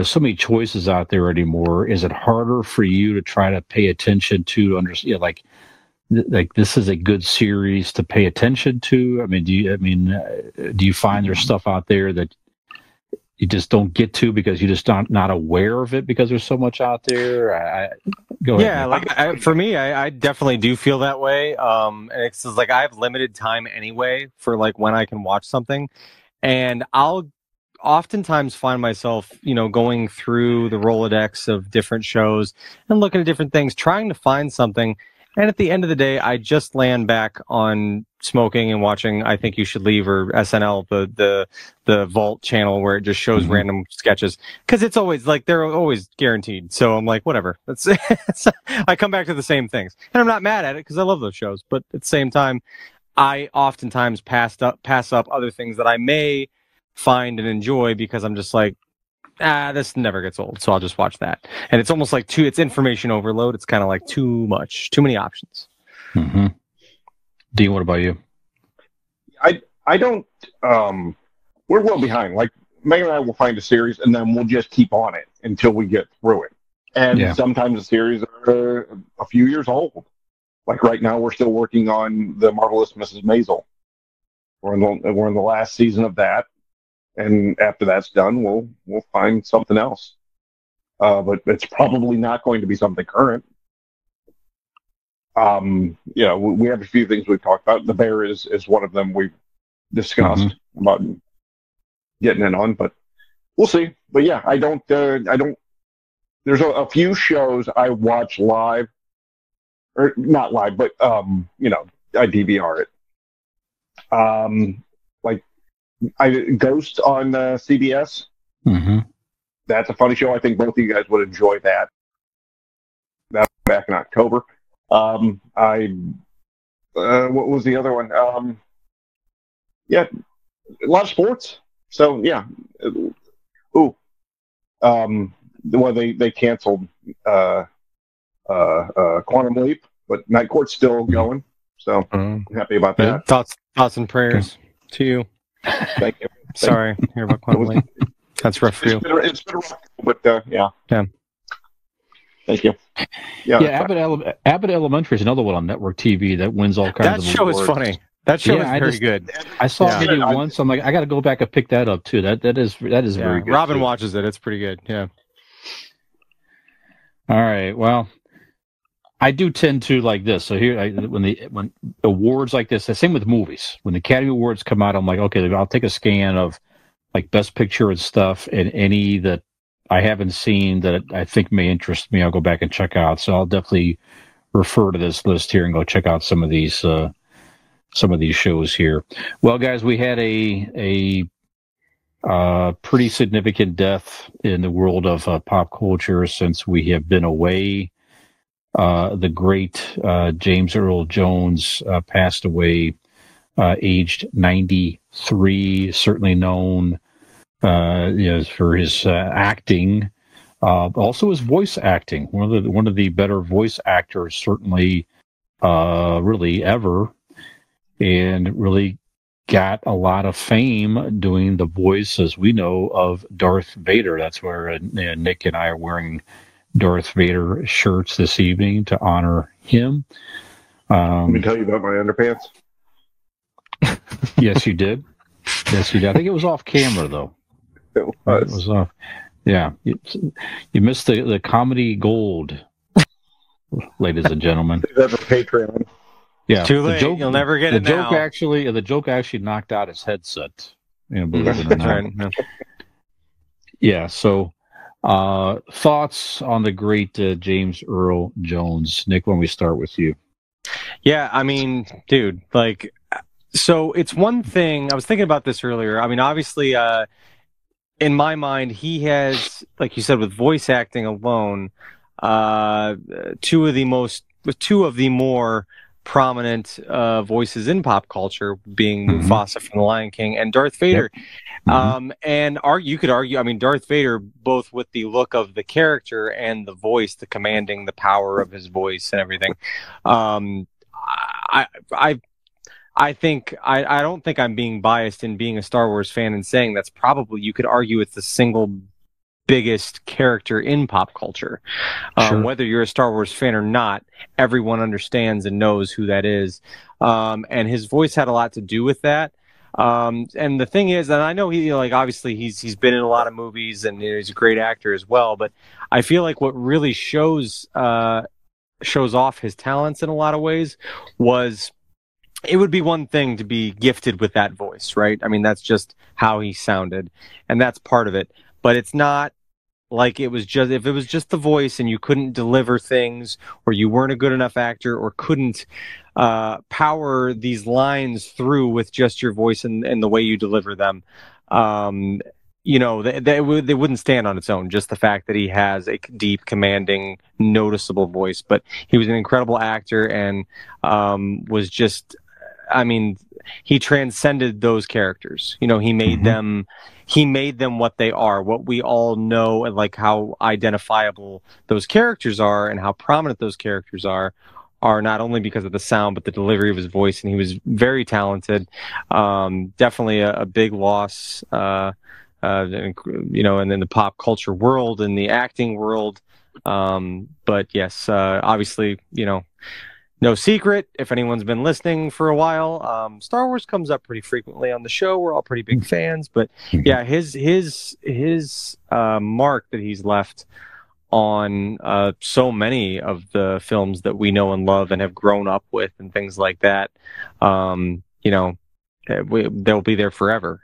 so many choices out there anymore. Is it harder for you to try to pay attention to understand, like this is a good series to pay attention to? I mean, do you find there's stuff out there that you just don't get to because you just not aware of it because there's so much out there? Go ahead. Yeah, like for me, I definitely do feel that way. And it's just like I have limited time anyway for like when I can watch something, and I'll oftentimes find myself, going through the Rolodex of different shows and looking at different things, trying to find something. And at the end of the day, I just land back on smoking and watching I Think You Should Leave or SNL, the Vault channel where it just shows random sketches. Because it's always like they're always guaranteed. So I'm like, whatever. I come back to the same things. And I'm not mad at it because I love those shows. But at the same time, I oftentimes pass up other things that I may find and enjoy because I'm just like, this never gets old, so I'll just watch that. And it's almost like it's information overload. It's kind of like too many options. Mm-hmm. Dean, what about you? I don't. We're well behind. Like Megan and I will find a series, and then we'll just keep on it until we get through it. And sometimes the series are a few years old. Like right now, we're still working on The Marvelous Mrs. Maisel. We're in the last season of that, and after that's done, we'll find something else. But it's probably not going to be something current. We have a few things we've talked about. The Bear is one of them we've discussed about getting in on, but we'll see. But yeah, I don't. There's a few shows I watch live, or not live, but I DVR it. Like Ghost on CBS. Mm-hmm. That's a funny show. I think both of you guys would enjoy that. That was back in October. What was the other one? A lot of sports. So yeah. Well, they canceled Quantum Leap, but Night Court's still going. So I'm happy about that. Thoughts and prayers to you. Thank you. Sorry, hear about Quantum Leap. That's rough for you. It's been rough, but yeah. Thank you. Abbott Elementary is another one on network TV that wins all kinds of awards. That show is funny. That show is very good. I saw it maybe once. I'm like, I got to go back and pick that up too. That is very good. Robin watches it. It's pretty good. Yeah. All right. Well, I do tend to like this. So here, when awards like this, the same with movies. When the Academy Awards come out, I'm like, okay, I'll take a scan of like Best Picture and stuff, and any that I haven't seen that I think may interest me, I'll go back and check out. So I'll definitely refer to this list here and go check out some of these shows here. Well, guys, we had a pretty significant death in the world of pop culture since we have been away. The great James Earl Jones passed away, aged 93. Certainly known for his acting, also his voice acting. One of the better voice actors, certainly, really ever, and really got a lot of fame doing the voice, as we know, of Darth Vader. That's where Nick and I are wearing Darth Vader shirts this evening to honor him. Let me tell you about my underpants. Yes, you did. Yes, you did. I think it was off camera, though. It was off. Yeah. You missed the comedy gold, ladies and gentlemen. That's a Patreon. Yeah, too late. You'll never get it now. The joke actually knocked out his headset. Believe it or not. Right. Yeah. So, thoughts on the great James Earl Jones, Nick? When we start with you. Yeah, I mean, dude, like, so it's one thing. I was thinking about this earlier. I mean, obviously, in my mind, he has, like you said, with voice acting alone, two of the more prominent voices in pop culture, being Mufasa from The Lion King and Darth Vader. Yep. And you could argue, I mean, Darth Vader, both with the look of the character and the voice, the commanding, the power of his voice and everything. I don't think I'm being biased in being a Star Wars fan and saying that's probably, you could argue, it's the single biggest character in pop culture. Sure. Whether you're a Star Wars fan or not, everyone understands and knows who that is. And his voice had a lot to do with that. And the thing is, and I know obviously he's been in a lot of movies and he's a great actor as well, but I feel like what really shows off his talents in a lot of ways was, it would be one thing to be gifted with that voice, right? I mean, that's just how he sounded, and that's part of it. But it's not like if it was just the voice and you couldn't deliver things, or you weren't a good enough actor, or couldn't power these lines through with just your voice and the way you deliver them, they wouldn't stand on its own. Just the fact that he has a deep, commanding, noticeable voice. But he was an incredible actor and was just, I mean, he transcended those characters. He made them what they are, what we all know, and like how identifiable those characters are and how prominent those characters are not only because of the sound, but the delivery of his voice. And he was very talented. Definitely a big loss and in the pop culture world and the acting world. But yes, obviously, no secret, if anyone's been listening for a while, Star Wars comes up pretty frequently on the show. We're all pretty big fans, but yeah, his mark that he's left on so many of the films that we know and love and have grown up with and things like that, they'll be there forever.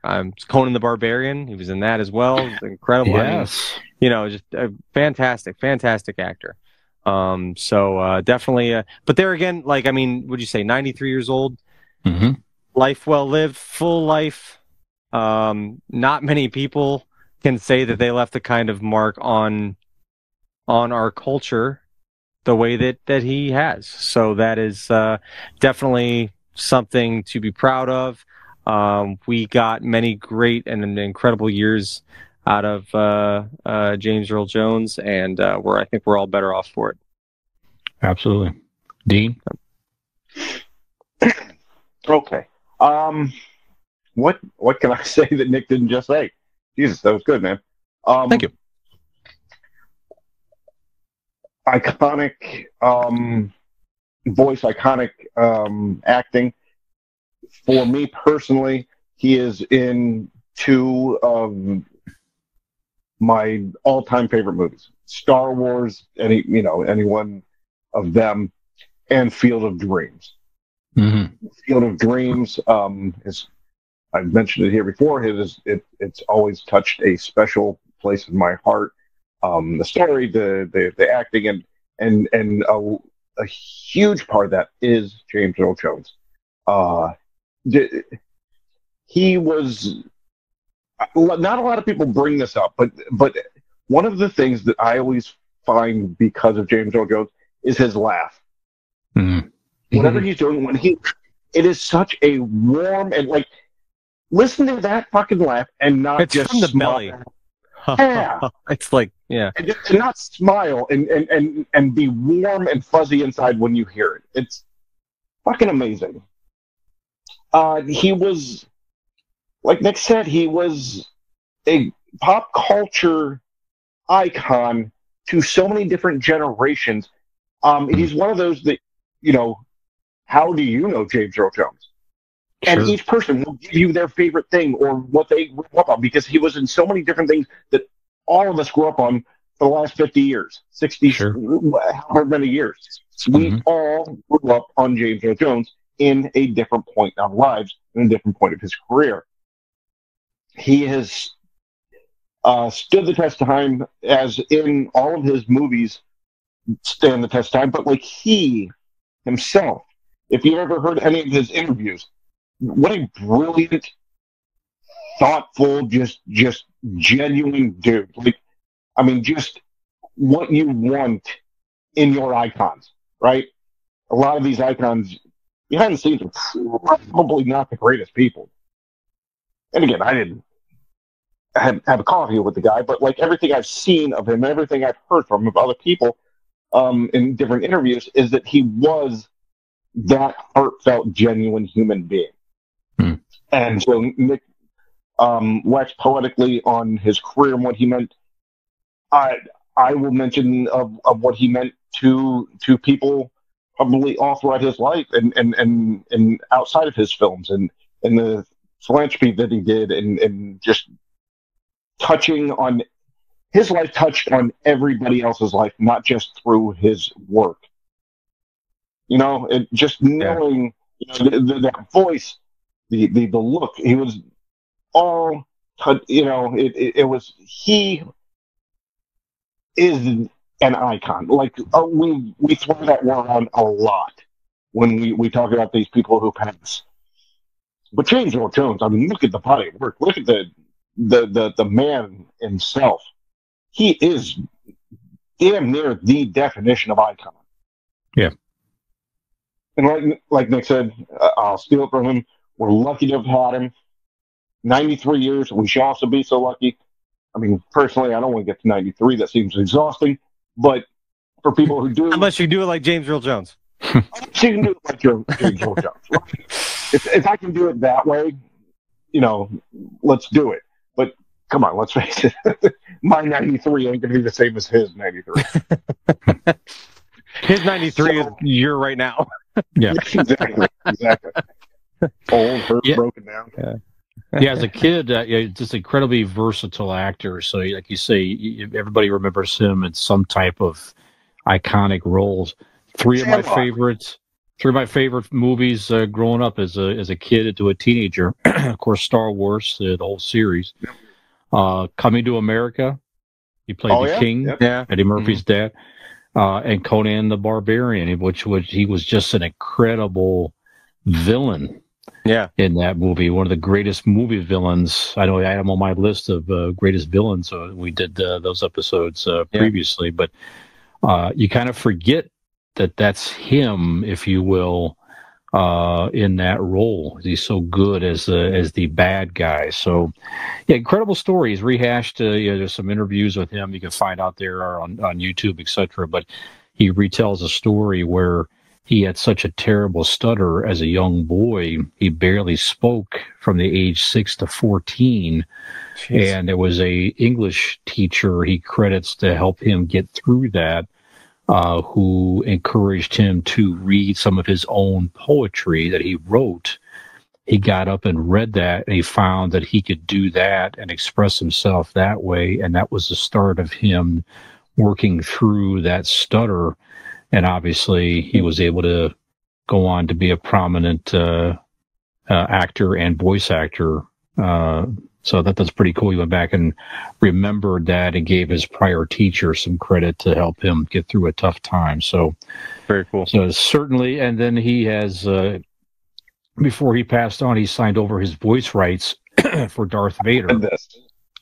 Conan the Barbarian, he was in that as well. Incredible. Yes. Just a fantastic actor. So definitely, but there again, would you say 93 years old? Mm-hmm. Life well lived, full life. Not many people can say that they left a kind of mark on our culture the way that he has. So that is definitely something to be proud of. We got many great and incredible years out of James Earl Jones, and I think we're all better off for it. Absolutely. Dean? Okay. What can I say that Nick didn't just say? Jesus, that was good, man. Thank you. Iconic voice, iconic acting. For me personally, he is in two of my all-time favorite movies: Star Wars, any one of them, and Field of Dreams. Mm-hmm. Field of Dreams is, I've mentioned it here before. It's always touched a special place in my heart. The story, the acting, and a huge part of that is James Earl Jones. He was, not a lot of people bring this up, but one of the things that I always find because of James Earl Jones is his laugh. Mm-hmm. Whatever he's doing, it is such a warm and listen to that fucking laugh and not it's just from the smile. belly. Yeah, it's yeah, and just to not smile and be warm and fuzzy inside when you hear it. It's fucking amazing. He was, like Nick said, he was a pop culture icon to so many different generations. He's one of those that, how do you know James Earl Jones? Sure. And each person will give you their favorite thing or what they grew up on, because he was in so many different things that all of us grew up on for the last 50 years, 60, Sure. however many years. We all grew up on James Earl Jones in a different point in our lives, in a different point of his career. He has stood the test of time, as in all of his movies stand the test of time, but he himself, if you ever heard any of his interviews, what a brilliant, thoughtful, just genuine dude. Just what you want in your icons, right? A lot of these icons behind the scenes are probably not the greatest people. And again, I didn't have a coffee with the guy, but everything I've seen of him, everything I've heard from him, of other people in different interviews, is that he was that heartfelt, genuine human being. And so Nick waxed poetically on his career and what he meant. I will mention of what he meant to people probably all throughout his life and outside of his films, and the philanthropy that he did, and just touching on his life, touched on everybody else's life, not just through his work. Just knowing that voice, the look, he was all, it was, he is an icon. We throw that word around a lot when we talk about these people who pass. But James Earl Jones, look at the body of work. Look at the man himself. He is damn near the definition of icon. Yeah. And like Nick said, I'll steal it from him. We're lucky to have had him. 93 years. We should also be so lucky. Personally, I don't want to get to 93. That seems exhausting. But for people who do... Unless you do it like James Earl Jones. You can do it like James Earl Jones. If I can do it that way, let's do it. But come on, let's face it. My 93 ain't going to be the same as his 93. His 93 is you're right now. Yeah. Exactly. Old, hurt, Yeah. broken down. Yeah, as a kid, just incredibly versatile actor. So, like you say, everybody remembers him in some type of iconic roles. Three of my favorite movies growing up as a kid to a teenager. Of course, Star Wars, the whole series. Coming to America, he played the King, Eddie Murphy's dad, and Conan the Barbarian, which he was just an incredible villain. Yeah, in that movie, one of the greatest movie villains. I know I have him on my list of greatest villains. So we did those episodes previously, but you kind of forget that that's him, if you will, in that role. He's so good as the bad guy. So, yeah, incredible stories rehashed. There's some interviews with him you can find out there on YouTube, etc. But he retells a story where he had such a terrible stutter as a young boy. He barely spoke from the age 6 to 14. Jeez. And there was a English teacher he credits to help him get through that, who encouraged him to read some of his own poetry that he wrote. He got up and read that, and he found that he could do that and express himself that way. And that was the start of him working through that stutter. And obviously, he was able to go on to be a prominent actor and voice actor. So that's pretty cool. He went back and remembered that and gave his prior teacher some credit to help him get through a tough time. So very cool. So certainly, and then he has, before he passed on, he signed over his voice rights for Darth Vader.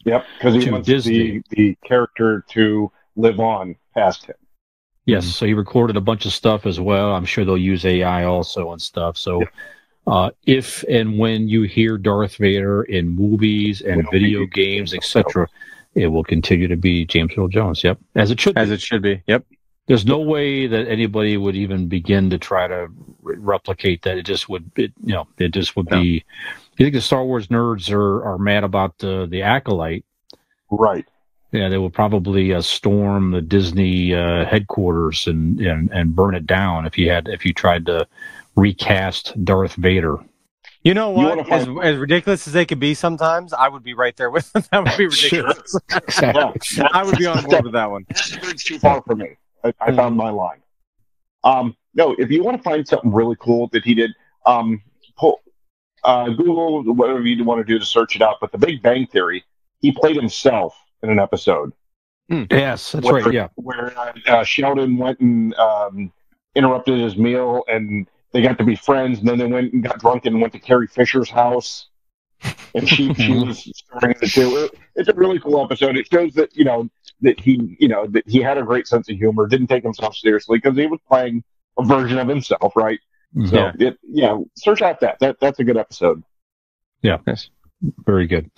Yep, because he wants the character to live on past him. Yes, so he recorded a bunch of stuff as well. I'm sure they'll use AI also and stuff. So if and when you hear Darth Vader in movies and video games, etc., it will continue to be James Earl Jones. Yep, as it should be. As it should be. Yep. There's no way that anybody would even begin to try to replicate that. It just would, it just would be. You think the Star Wars nerds are mad about the Acolyte? Right. Yeah, they will probably storm the Disney headquarters and burn it down if you tried to recast Darth Vader. You know what? As ridiculous as they could be sometimes, I would be right there with them. That would be ridiculous. Exactly. I would be on board with that one. It's too far for me. I found my line. No, if you want to find something really cool that he did, Google whatever you want to do to search it out. But The Big Bang Theory, he played himself in an episode. Yes, that's right. Yeah, where Sheldon went and interrupted his meal, and they got to be friends. And then they went and got drunk and went to Carrie Fisher's house, and she was starring it too. It's a really cool episode. It shows that that he had a great sense of humor, didn't take himself seriously because he was playing a version of himself, right? So search out that's a good episode. Yeah. Yes. Very good.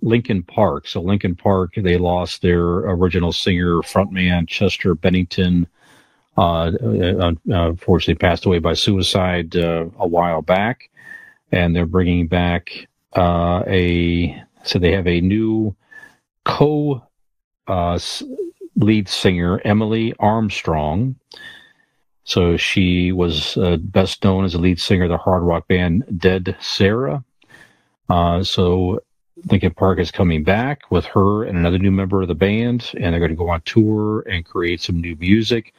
Linkin Park. So Linkin Park, they lost their original singer, frontman Chester Bennington. Unfortunately, passed away by suicide a while back, and they're bringing back so they have a new lead singer, Emily Armstrong. So she was best known as a lead singer of the hard rock band Dead Sarah. So Linkin Park is coming back with her and another new member of the band, and they're going to go on tour and create some new music.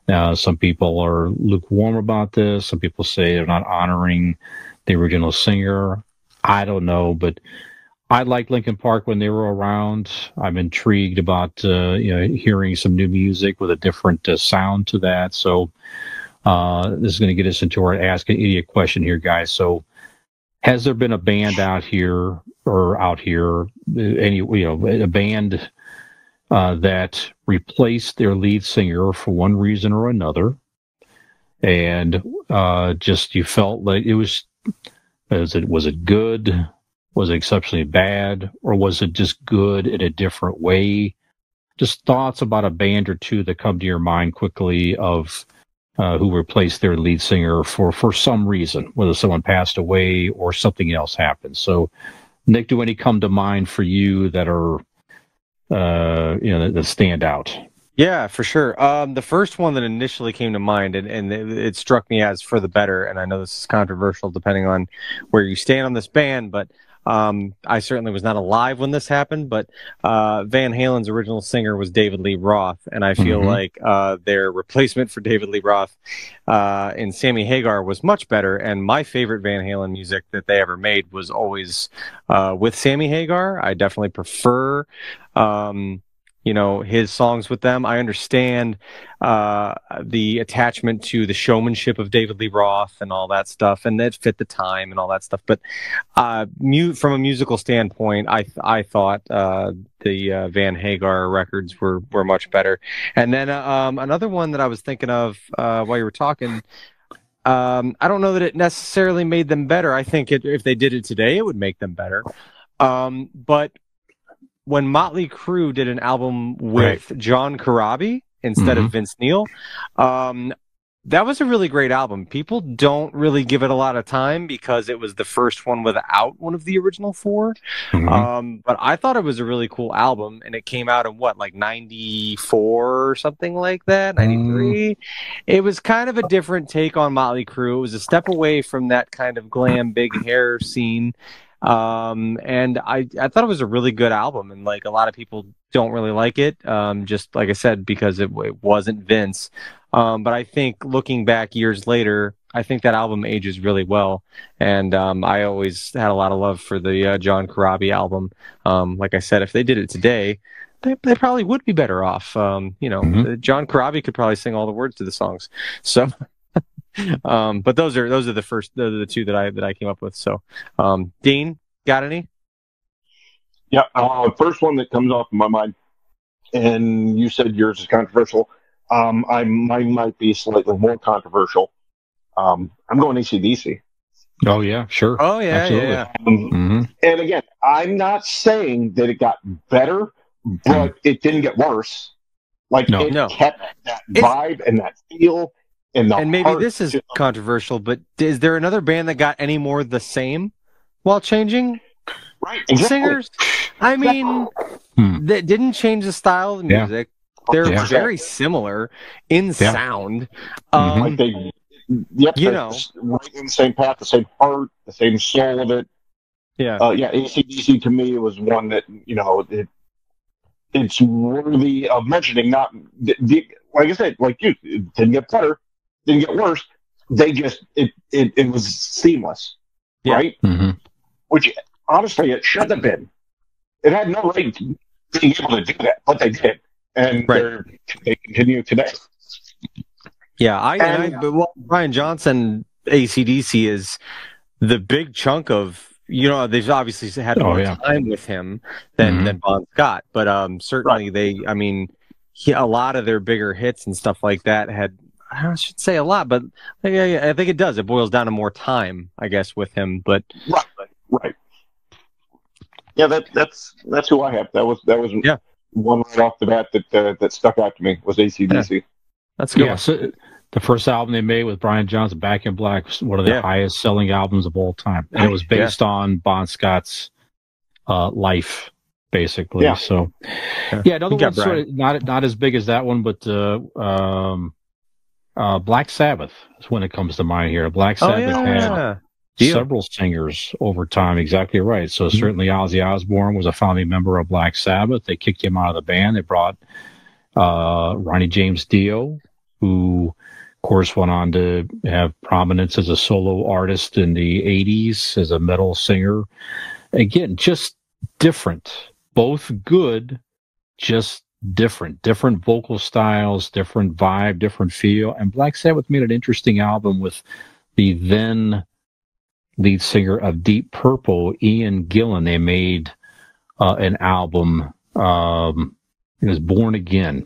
Now, some people are lukewarm about this. Some people say they're not honoring the original singer. I don't know, but I liked Linkin Park when they were around. I'm intrigued about hearing some new music with a different sound to that. So this is going to get us into our Ask an Idiot question here, guys. So has there been a band a band that replaced their lead singer for one reason or another, and just you felt like was it good? Was it exceptionally bad, or was it just good in a different way? Just thoughts about a band or two that come to your mind quickly of who replaced their lead singer for some reason, whether someone passed away or something else happened. So, Nick, do any come to mind for you that are, that stand out? Yeah, for sure. The first one that initially came to mind, and it struck me as for the better, and I know this is controversial depending on where you stand on this band, but I certainly was not alive when this happened, but Van Halen's original singer was David Lee Roth, and I feel like their replacement for David Lee Roth in Sammy Hagar was much better, and my favorite Van Halen music that they ever made was always with Sammy Hagar. I definitely prefer his songs with them. I understand the attachment to the showmanship of David Lee Roth and all that stuff, and that fit the time and all that stuff. But from a musical standpoint, I thought the Van Hagar records were much better. And then another one that I was thinking of while you were talking, I don't know that it necessarily made them better. I think if they did it today, it would make them better. But when Motley Crue did an album with John Corabi instead of Vince Neil, that was a really great album. People don't really give it a lot of time because it was the first one without one of the original four. But I thought it was a really cool album, and it came out in like 94 or something like that, 93. It was kind of a different take on Motley Crue. It was a step away from that kind of glam big hair scene. And I thought it was a really good album, and like a lot of people don't really like it, just like I said, because it wasn't Vince. But I think looking back years later, I think that album ages really well, and I always had a lot of love for the John Corabi album. Like I said, if they did it today, they probably would be better off. John Corabi could probably sing all the words to the songs. So. But those are the two that I came up with. So, Dean, got any? Yeah, first one that comes off in my mind, and you said yours is controversial. Mine might be slightly more controversial. I'm going AC/DC. Oh yeah, sure. Oh yeah, absolutely. Yeah. And again, I'm not saying that it got better, but it didn't get worse. Like it kept that vibe and that feel. And maybe this is controversial, but is there another band that got any more the same while changing singers? I mean, that didn't change the style of the music. They're very similar in sound. Right in the same path, the same heart, the same soul of it. AC/DC to me was one that it's worthy of mentioning. Not like I said, like you, it didn't get better. Didn't get worse. They just it was seamless, right? Which honestly it shouldn't have been. It had no right to being able to do that, but they did, and they continue today. Yeah, Brian Johnson, AC/DC is the big chunk of. They've obviously had more time with him than Bon Scott, but certainly a lot of their bigger hits and stuff like that had. I should say a lot, but I think it does. It boils down to more time, I guess, with him. But right. Yeah, that's who I have. That was one right off the bat that stuck out to me was AC/DC. Yeah. That's good. Yeah, so the first album they made with Brian Johnson, Back in Black, was one of the highest selling albums of all time, and it was based on Bon Scott's life, basically. Yeah. So, another one sort of not as big as that one, but. Black Sabbath is when it comes to mind here. Black Sabbath had several singers over time. Exactly right. So certainly Ozzy Osbourne was a founding member of Black Sabbath. They kicked him out of the band. They brought Ronnie James Dio, who, of course, went on to have prominence as a solo artist in the 80s as a metal singer. Again, just different. Both good, just different vocal styles, different vibe, different feel. And Black Sabbath made an interesting album with the then lead singer of Deep Purple, Ian Gillan. They made an album. It was Born Again.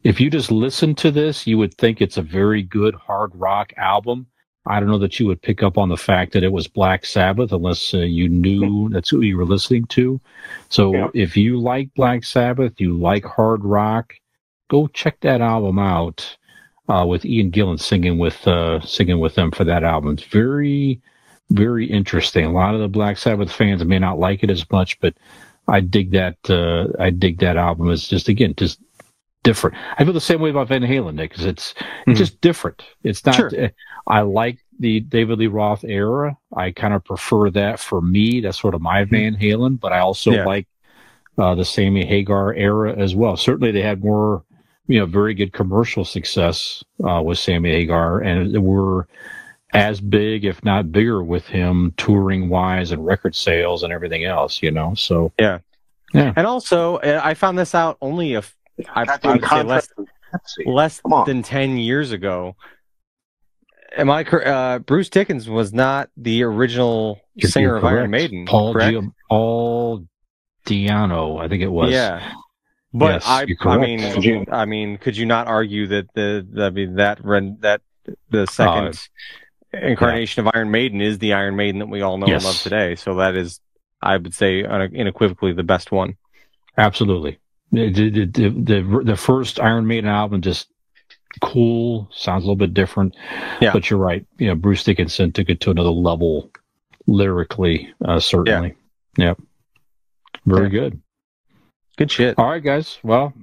If you just listen to this, you would think it's a very good hard rock album. I don't know that you would pick up on the fact that it was Black Sabbath unless you knew that's who you were listening to. So if you like Black Sabbath, you like hard rock, go check that album out with Ian Gillan singing with them for that album. It's very, very interesting. A lot of the Black Sabbath fans may not like it as much, but I dig that. I dig that album. It's just different. I feel the same way about Van Halen, Nick, because it's just different. It's not. Sure. I like the David Lee Roth era. I kind of prefer that for me. That's sort of my Van Halen, but I also like the Sammy Hagar era as well. Certainly, they had more, very good commercial success with Sammy Hagar, and were as big, if not bigger, with him touring wise and record sales and everything else. So yeah. And also, I found this out only I would say less than 10 years ago. Am I correct? Bruce Dickinson was not the original singer of Iron Maiden. Paul Diano, I think it was. Yeah, but yes, I mean, could you not argue that the second incarnation of Iron Maiden is the Iron Maiden that we all know and love today? So that is, I would say, unequivocally the best one. Absolutely. The first Iron Maiden album, just cool, sounds a little bit different. Yeah. But you're right. Bruce Dickinson took it to another level lyrically, certainly. Yeah. Very good. Good shit. All right, guys. Well,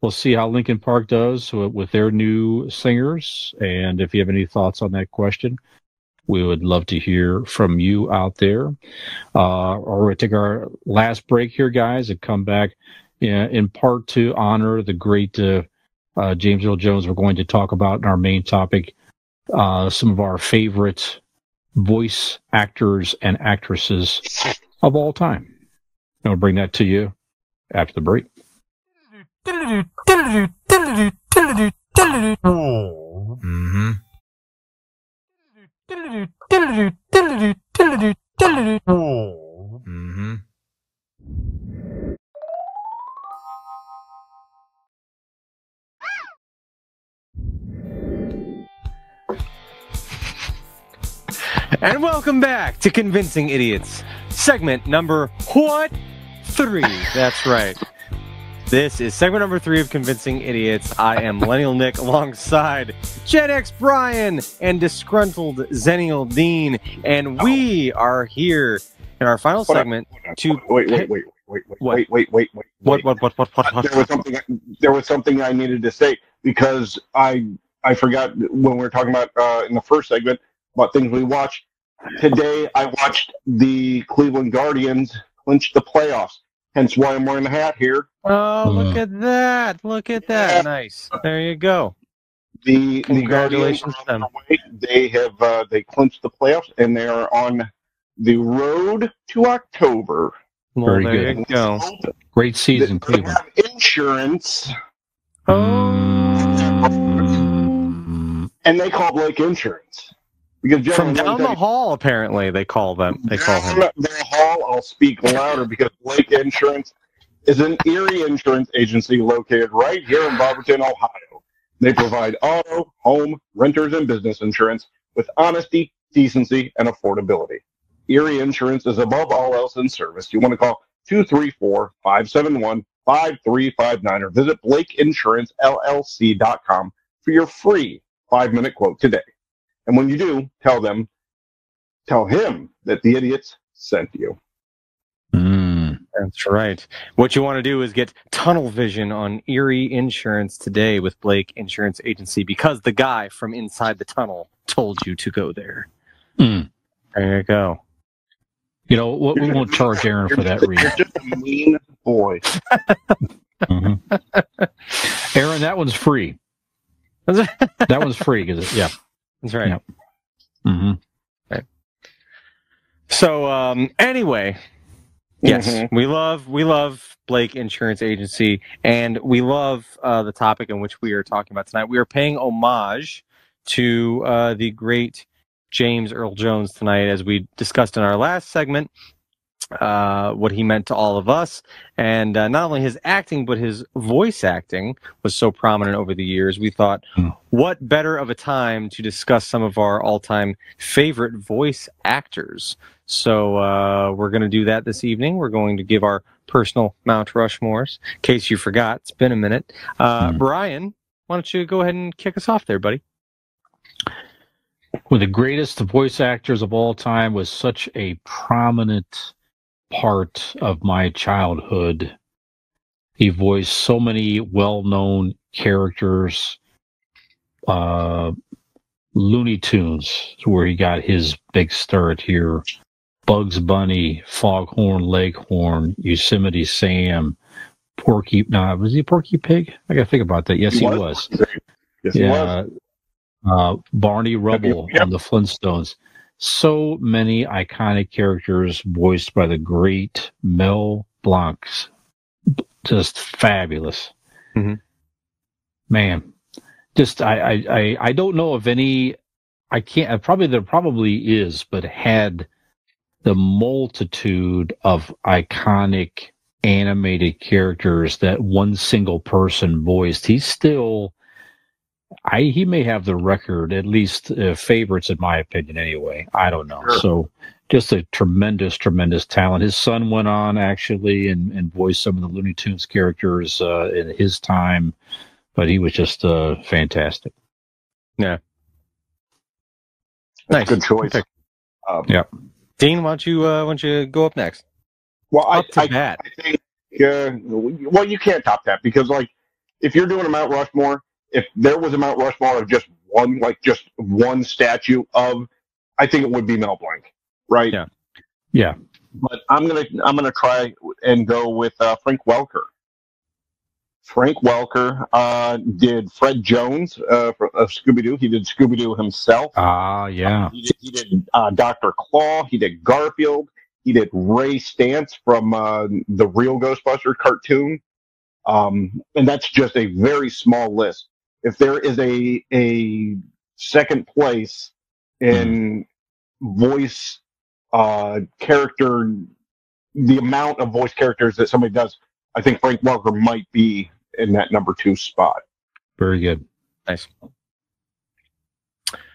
we'll see how Linkin Park does with their new singers. And if you have any thoughts on that question, we would love to hear from you out there. Or we'll take our last break here, guys, and come back in part to honor the great James Earl Jones. We're going to talk about in our main topic some of our favorite voice actors and actresses of all time. And we'll bring that to you after the break. And welcome back to Convincing Idiots, segment number 3. That's right. This is segment number 3 of Convincing Idiots. I am Millennial Nick alongside Gen X Brian and disgruntled Zennial Dean, and we are here in our final segment to wait. There was something I needed to say, because I forgot when we were talking about in the first segment about things we watched. Today I watched the Cleveland Guardians clinch the playoffs. Hence why I'm wearing the hat here. Oh, look at that! Look at that! Yeah. Nice. There you go. The Guardians are on the way. They have they clinched the playoffs, and they are on the road to October. Well, very good. You go. Great season, Cleveland. They have insurance. And they call Blake Insurance. Because from down the hall, apparently, they call them. They call him. The hall, I'll speak louder, because Blake Insurance is an Erie insurance agency located right here in Barberton, Ohio. They provide auto, home, renters, and business insurance with honesty, decency, and affordability. Erie Insurance is above all else in service. You want to call 234-571-5359 or visit BlakeInsuranceLLC.com for your free 5-minute quote today. And when you do, tell him that the idiots sent you. That's right. What you want to do is get tunnel vision on Erie Insurance today with Blake Insurance Agency, because the guy from inside the tunnel told you to go there. There you go. We won't charge Aaron for that reason. You're just a mean boy. Aaron, that one's free. That one's free, because that's right. Yep. Right. So, anyway, yes, we love Blake Insurance Agency, and we love the topic in which we are talking about tonight. We are paying homage to the great James Earl Jones tonight, as we discussed in our last segment. What he meant to all of us, and not only his acting, but his voice acting was so prominent over the years. We thought, what better of a time to discuss some of our all-time favorite voice actors? So we're going to do that this evening. We're going to give our personal Mount Rushmores. In case you forgot, it's been a minute. Brian, why don't you go ahead and kick us off there, buddy? One of the greatest voice actors of all time, was such a prominent part of my childhood. He voiced so many well-known characters. Looney Tunes, where he got his big start here. Bugs Bunny, Foghorn Leghorn, Yosemite Sam, Porky. No, was he Porky Pig? I got to think about that. Yes, he was. Yes, he was. Barney Rubble on the Flintstones. So many iconic characters voiced by the great Mel Blanc. Just fabulous. Mm-hmm. Man, just I don't know of any. I can't. There probably is, but had the multitude of iconic animated characters that one single person voiced. He's still. He may have the record, at least favorites in my opinion. Anyway, I don't know. Sure. So just a tremendous talent. His son went on actually and voiced some of the Looney Tunes characters in his time. But he was just fantastic. Yeah. Nice. Good choice. Yeah. Dean, why don't you go up next? Well, I think, well, you can't top that because, like, if you're doing a Mount Rushmore, if there was a Mount Rushmore of just one statue of, I think it would be Mel Blanc, right? Yeah. Yeah. But I'm gonna try and go with Frank Welker. Frank Welker did Fred Jones of Scooby-Doo. He did Scooby-Doo himself. Yeah. He did Dr. Claw. He did Garfield. He did Ray Stantz from the Real Ghostbusters cartoon. And that's just a very small list. If there is a second place in voice character, the amount of voice characters that somebody does, I think Frank Welker might be in that number 2 spot. Very good. Nice.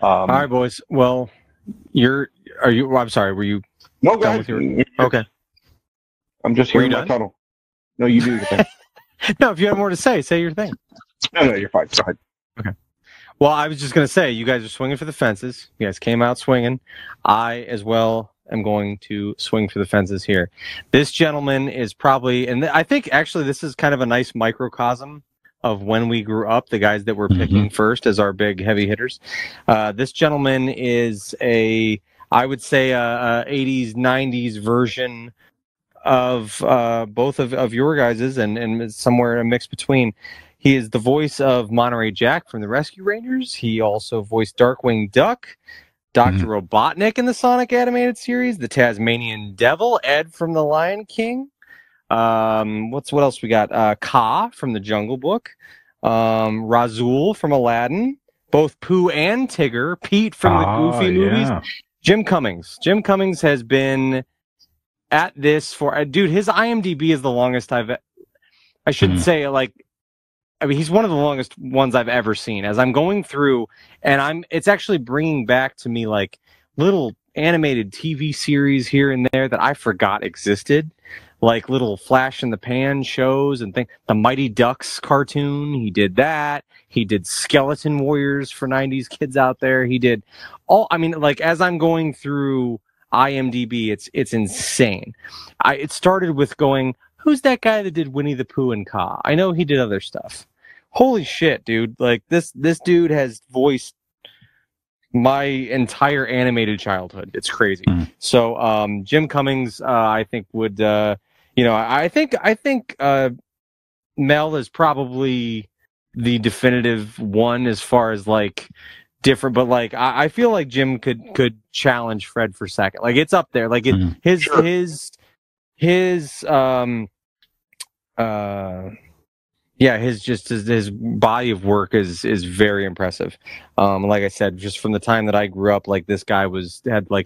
All right, boys. Well, I'm sorry. Were you? No, guys. Okay. I'm just here in my tunnel. No, you do your thing. No, if you have more to say your thing. No, you're fine. Go ahead. Okay. Well, I was just going to say, you guys are swinging for the fences. You guys came out swinging. I, as well, am going to swing for the fences here. This gentleman is probably, and I think actually this is kind of a nice microcosm of when we grew up, the guys that we're picking first as our big heavy hitters. This gentleman is I would say a 80s, 90s version of both of your guys's and somewhere in a mix between. He is the voice of Monterey Jack from the Rescue Rangers. He also voiced Darkwing Duck, Dr. Robotnik in the Sonic animated series, the Tasmanian Devil, Ed from the Lion King. What else we got? Kaa from the Jungle Book, Razul from Aladdin, both Pooh and Tigger, Pete from the Goofy movies. Jim Cummings. Jim Cummings has been at this for dude. His IMDb is the longest I should say, like, I mean, he's one of the longest ones I've ever seen. As I'm going through, and it's actually bringing back to me like little animated TV series here and there that I forgot existed, like little flash in the pan shows and things. The Mighty Ducks cartoon, he did that. He did Skeleton Warriors for 90s kids out there. He did all. I mean, like as I'm going through IMDb, it's insane. It started with going, who's that guy that did Winnie the Pooh and Kaa? I know he did other stuff. Holy shit, dude. Like this dude has voiced my entire animated childhood. It's crazy. So Jim Cummings, I think would I think Mel is probably the definitive one as far as like different, but like I feel like Jim could challenge Fred for second. Like it's up there. Like his body of work is very impressive. Like I said, just from the time that I grew up, like this guy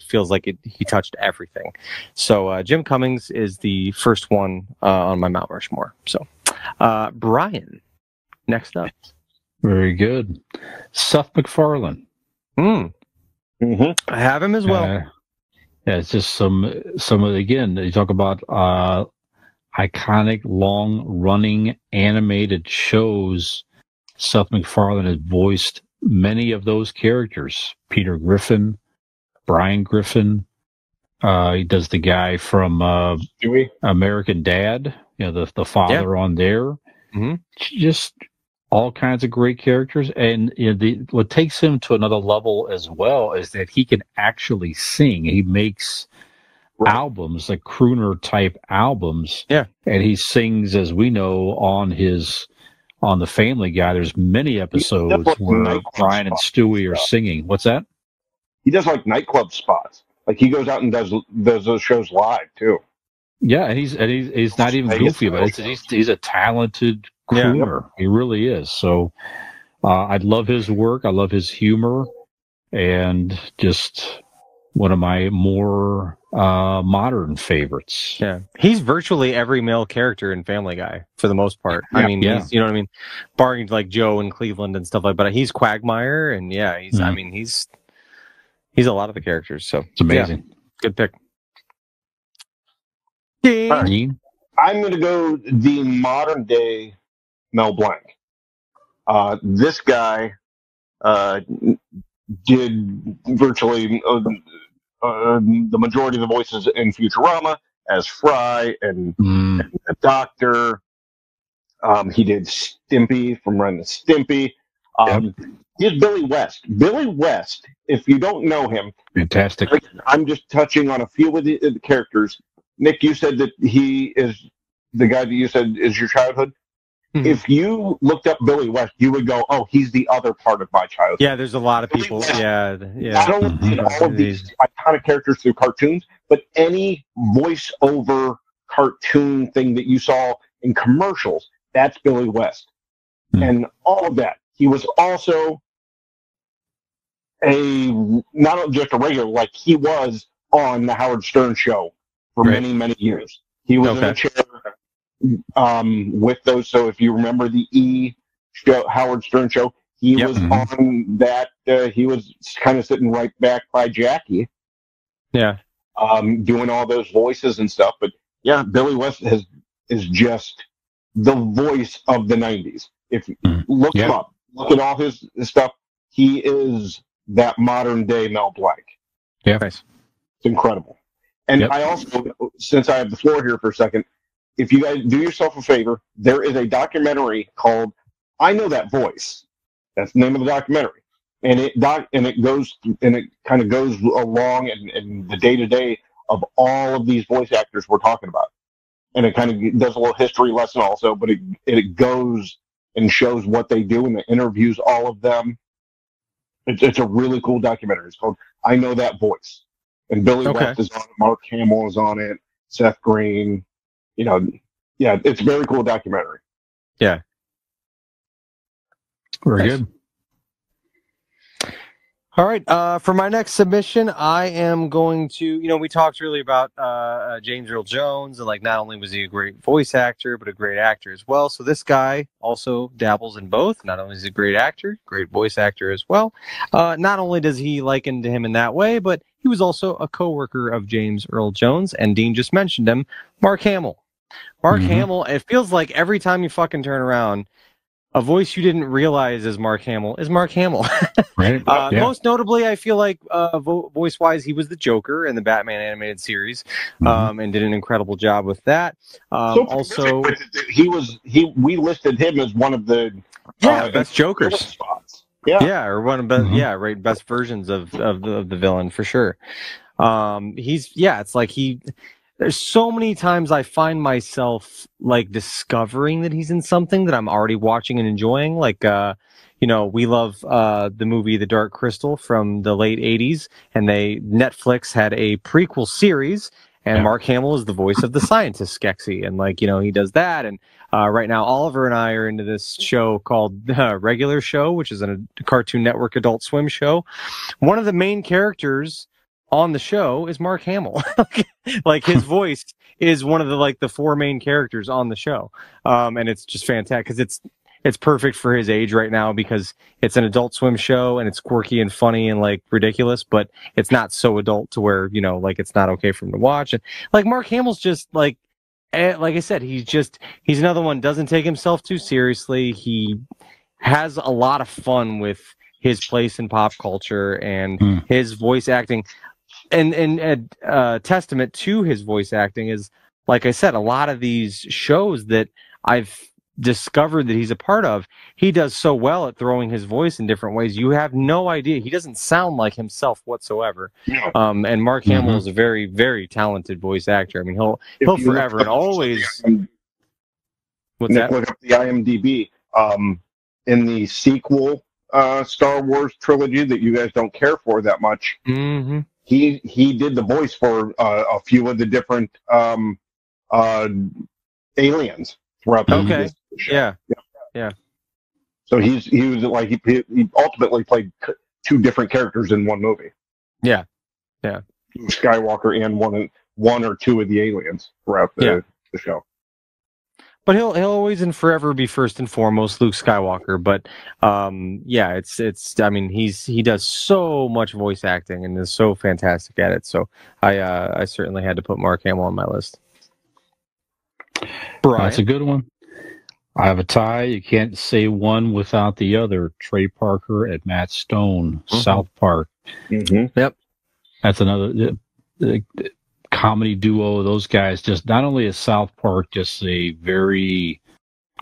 feels like he touched everything. So Jim Cummings is the first one on my Mount Rushmore. So Brian, next up. Very good. Seth MacFarlane. I have him as well. It's just some of again. You talk about iconic, long-running animated shows. Seth MacFarlane has voiced many of those characters. Peter Griffin, Brian Griffin. He does the guy from Stewie? American Dad, the father on there. Mm-hmm. Just all kinds of great characters. And what takes him to another level as well is that he can actually sing. He makes albums, like crooner type albums. Yeah. And he sings, as we know, on the Family Guy. There's many episodes where Brian and Stewie are singing. What's that? He does like nightclub spots. Like he goes out and does those shows live too. Yeah, and he's not even goofy about it. He's a talented crooner. He really is. So I love his work. I love his humor, and just one of my more modern favorites. Yeah, he's virtually every male character in Family Guy for the most part. I mean, he's, you know what I mean, barring like Joe and Cleveland and stuff like. But he's Quagmire, and he's. I mean, he's a lot of the characters. So it's amazing. Good pick. Right. I'm going to go the modern day Mel Blanc. This guy did virtually the majority of the voices in Futurama as Fry and the Doctor. He did Stimpy from Ren and Stimpy. He's Billy West. Billy West, if you don't know him, fantastic. I'm just touching on a few of the characters. Nick, you said that he is the guy that you said is your childhood. Mm-hmm. If you looked up Billy West, you would go, "Oh, he's the other part of my childhood." Yeah, there's a lot of people. Yeah. Not only did all of these iconic characters through cartoons, but any voiceover cartoon thing that you saw in commercials, that's Billy West, and all of that. He was also not just a regular, like he was on the Howard Stern show for many, many years. He was in a chair with those. So if you remember the Howard Stern show, he was on that. He was kind of sitting right back by Jackie. Yeah. Doing all those voices and stuff. But yeah, Billy West is just the voice of the 90s. If you look him up, look at all his stuff, he is that modern day Mel Blanc. Yeah. Nice. It's incredible. And I also, since I have the floor here for a second, if you guys do yourself a favor, there is a documentary called "I Know That Voice." That's the name of the documentary, and it kind of goes along in the day to day of all of these voice actors we're talking about, and it kind of does a little history lesson also, but it goes and shows what they do and it interviews all of them. It's a really cool documentary. It's called "I Know That Voice." And Billy West is on it. Mark Hamill is on it. Seth Green. It's a very cool documentary. Yeah. Very good. All right. For my next submission, I am going to, we talked really about James Earl Jones, and like not only was he a great voice actor, but a great actor as well. So this guy also dabbles in both. Not only is he a great actor, great voice actor as well. Not only does he liken to him in that way, but he was also a co-worker of James Earl Jones, and Dean just mentioned him, Mark Hamill. Mark Hamill, it feels like every time you fucking turn around, a voice you didn't realize is Mark Hamill is Mark Hamill. Right. Most notably, I feel like voice-wise, he was the Joker in the Batman animated series, and did an incredible job with that. Also, we listed him as one of the best Jokers spots. Or one of the best versions of the villain for sure. It's like there's so many times I find myself like discovering that he's in something that I'm already watching and enjoying. Like, we love the movie The Dark Crystal from the late 80s, and Netflix had a prequel series, and Mark Hamill is the voice of the scientist Skeksis, and he does that. And right now, Oliver and I are into this show called Regular Show, which is a Cartoon Network Adult Swim show. One of the main characters on the show is Mark Hamill. Like his voice is one of the four main characters on the show. And it's just fantastic because it's perfect for his age right now, because it's an Adult Swim show and it's quirky and funny and like ridiculous, but it's not so adult to where, it's not okay for him to watch. And like Mark Hamill's just like I said, he's another one, doesn't take himself too seriously. He has a lot of fun with his place in pop culture and Hmm. his voice acting. And testament to his voice acting is, like I said, a lot of these shows that I've discovered that he's a part of, he does so well at throwing his voice in different ways. You have no idea. He doesn't sound like himself whatsoever. Yeah. And Mark Hamill is a very, very talented voice actor. I mean, he'll If you forever look and up always. What's Nick, that? look up the IMDb. In the sequel Star Wars trilogy that you guys don't care for that much, Mm-hmm. he did the voice for a few of the different aliens throughout the Okay. show. Yeah. So he was like he ultimately played two different characters in one movie. Yeah. Luke Skywalker and one or two of the aliens throughout the show. But he'll always and forever be first and foremost Luke Skywalker. But it's I mean he does so much voice acting and is so fantastic at it. So I certainly had to put Mark Hamill on my list. Brian. That's a good one. I have a tie. You can't say one without the other. Trey Parker and Matt Stone, South Park. Mm-hmm. Yep. That's another comedy duo. Those guys, just not only is South Park just a very,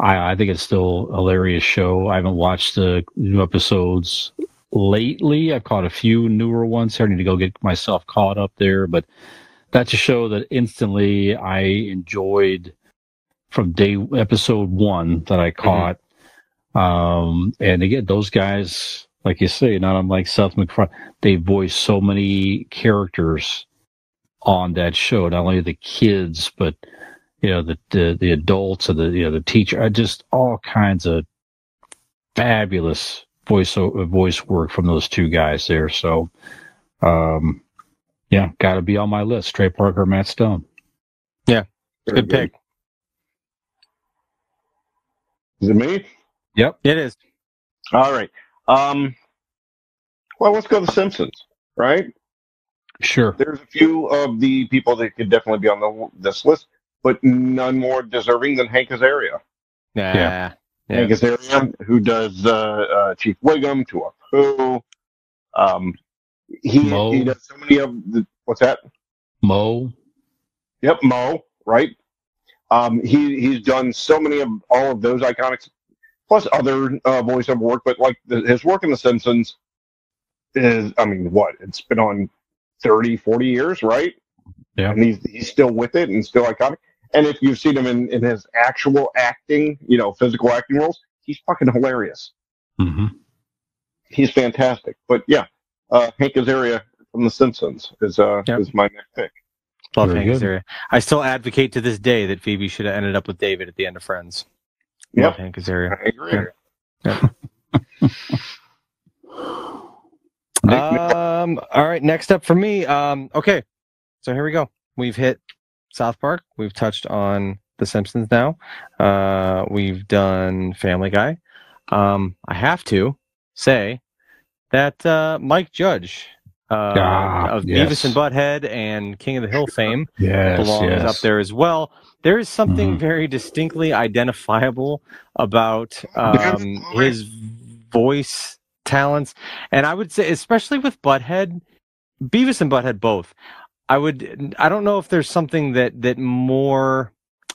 I think it's still a hilarious show. I haven't watched the new episodes lately. I've caught a few newer ones. I need to go get myself caught up there. But that's a show that instantly I enjoyed from episode 1 that I caught. And again, those guys, like you say, not unlike Seth MacFarlane, they voice so many characters on that show. Not only the kids, but the adults and the teacher. Just all kinds of fabulous voice work from those two guys there. So, got to be on my list. Trey Parker, Matt Stone. Yeah, good pick. Is it me? Yep, it is. All right. Well, let's go to The Simpsons, right? Sure. There's a few of the people that could definitely be on this list, but none more deserving than Hank Azaria. Yeah. Hank Azaria, who does Chief Wiggum, to Apu. He does so many of the, what's that? Mo. Yep, Mo, right? He's done so many of all of those iconics, plus other voiceover work, but like his work in The Simpsons is, I mean, it's been on 30, 40 years, right? Yeah. And he's still with it and still iconic. And if you've seen him in his actual acting, physical acting roles, he's fucking hilarious. Mm-hmm. He's fantastic. But yeah, Hank Azaria from The Simpsons is my next pick. Love Hank Azaria. I still advocate to this day that Phoebe should have ended up with David at the end of Friends. Love Hank Azaria. I agree. All right, next up for me. Okay, so here we go. We've hit South Park. We've touched on The Simpsons now. We've done Family Guy. I have to say that Mike Judge of Beavis and Butthead and King of the Hill fame belongs up there as well. There is something very distinctly identifiable about his voice talents, and I would say, especially with Butthead, Beavis and Butthead both. I don't know if there's something that more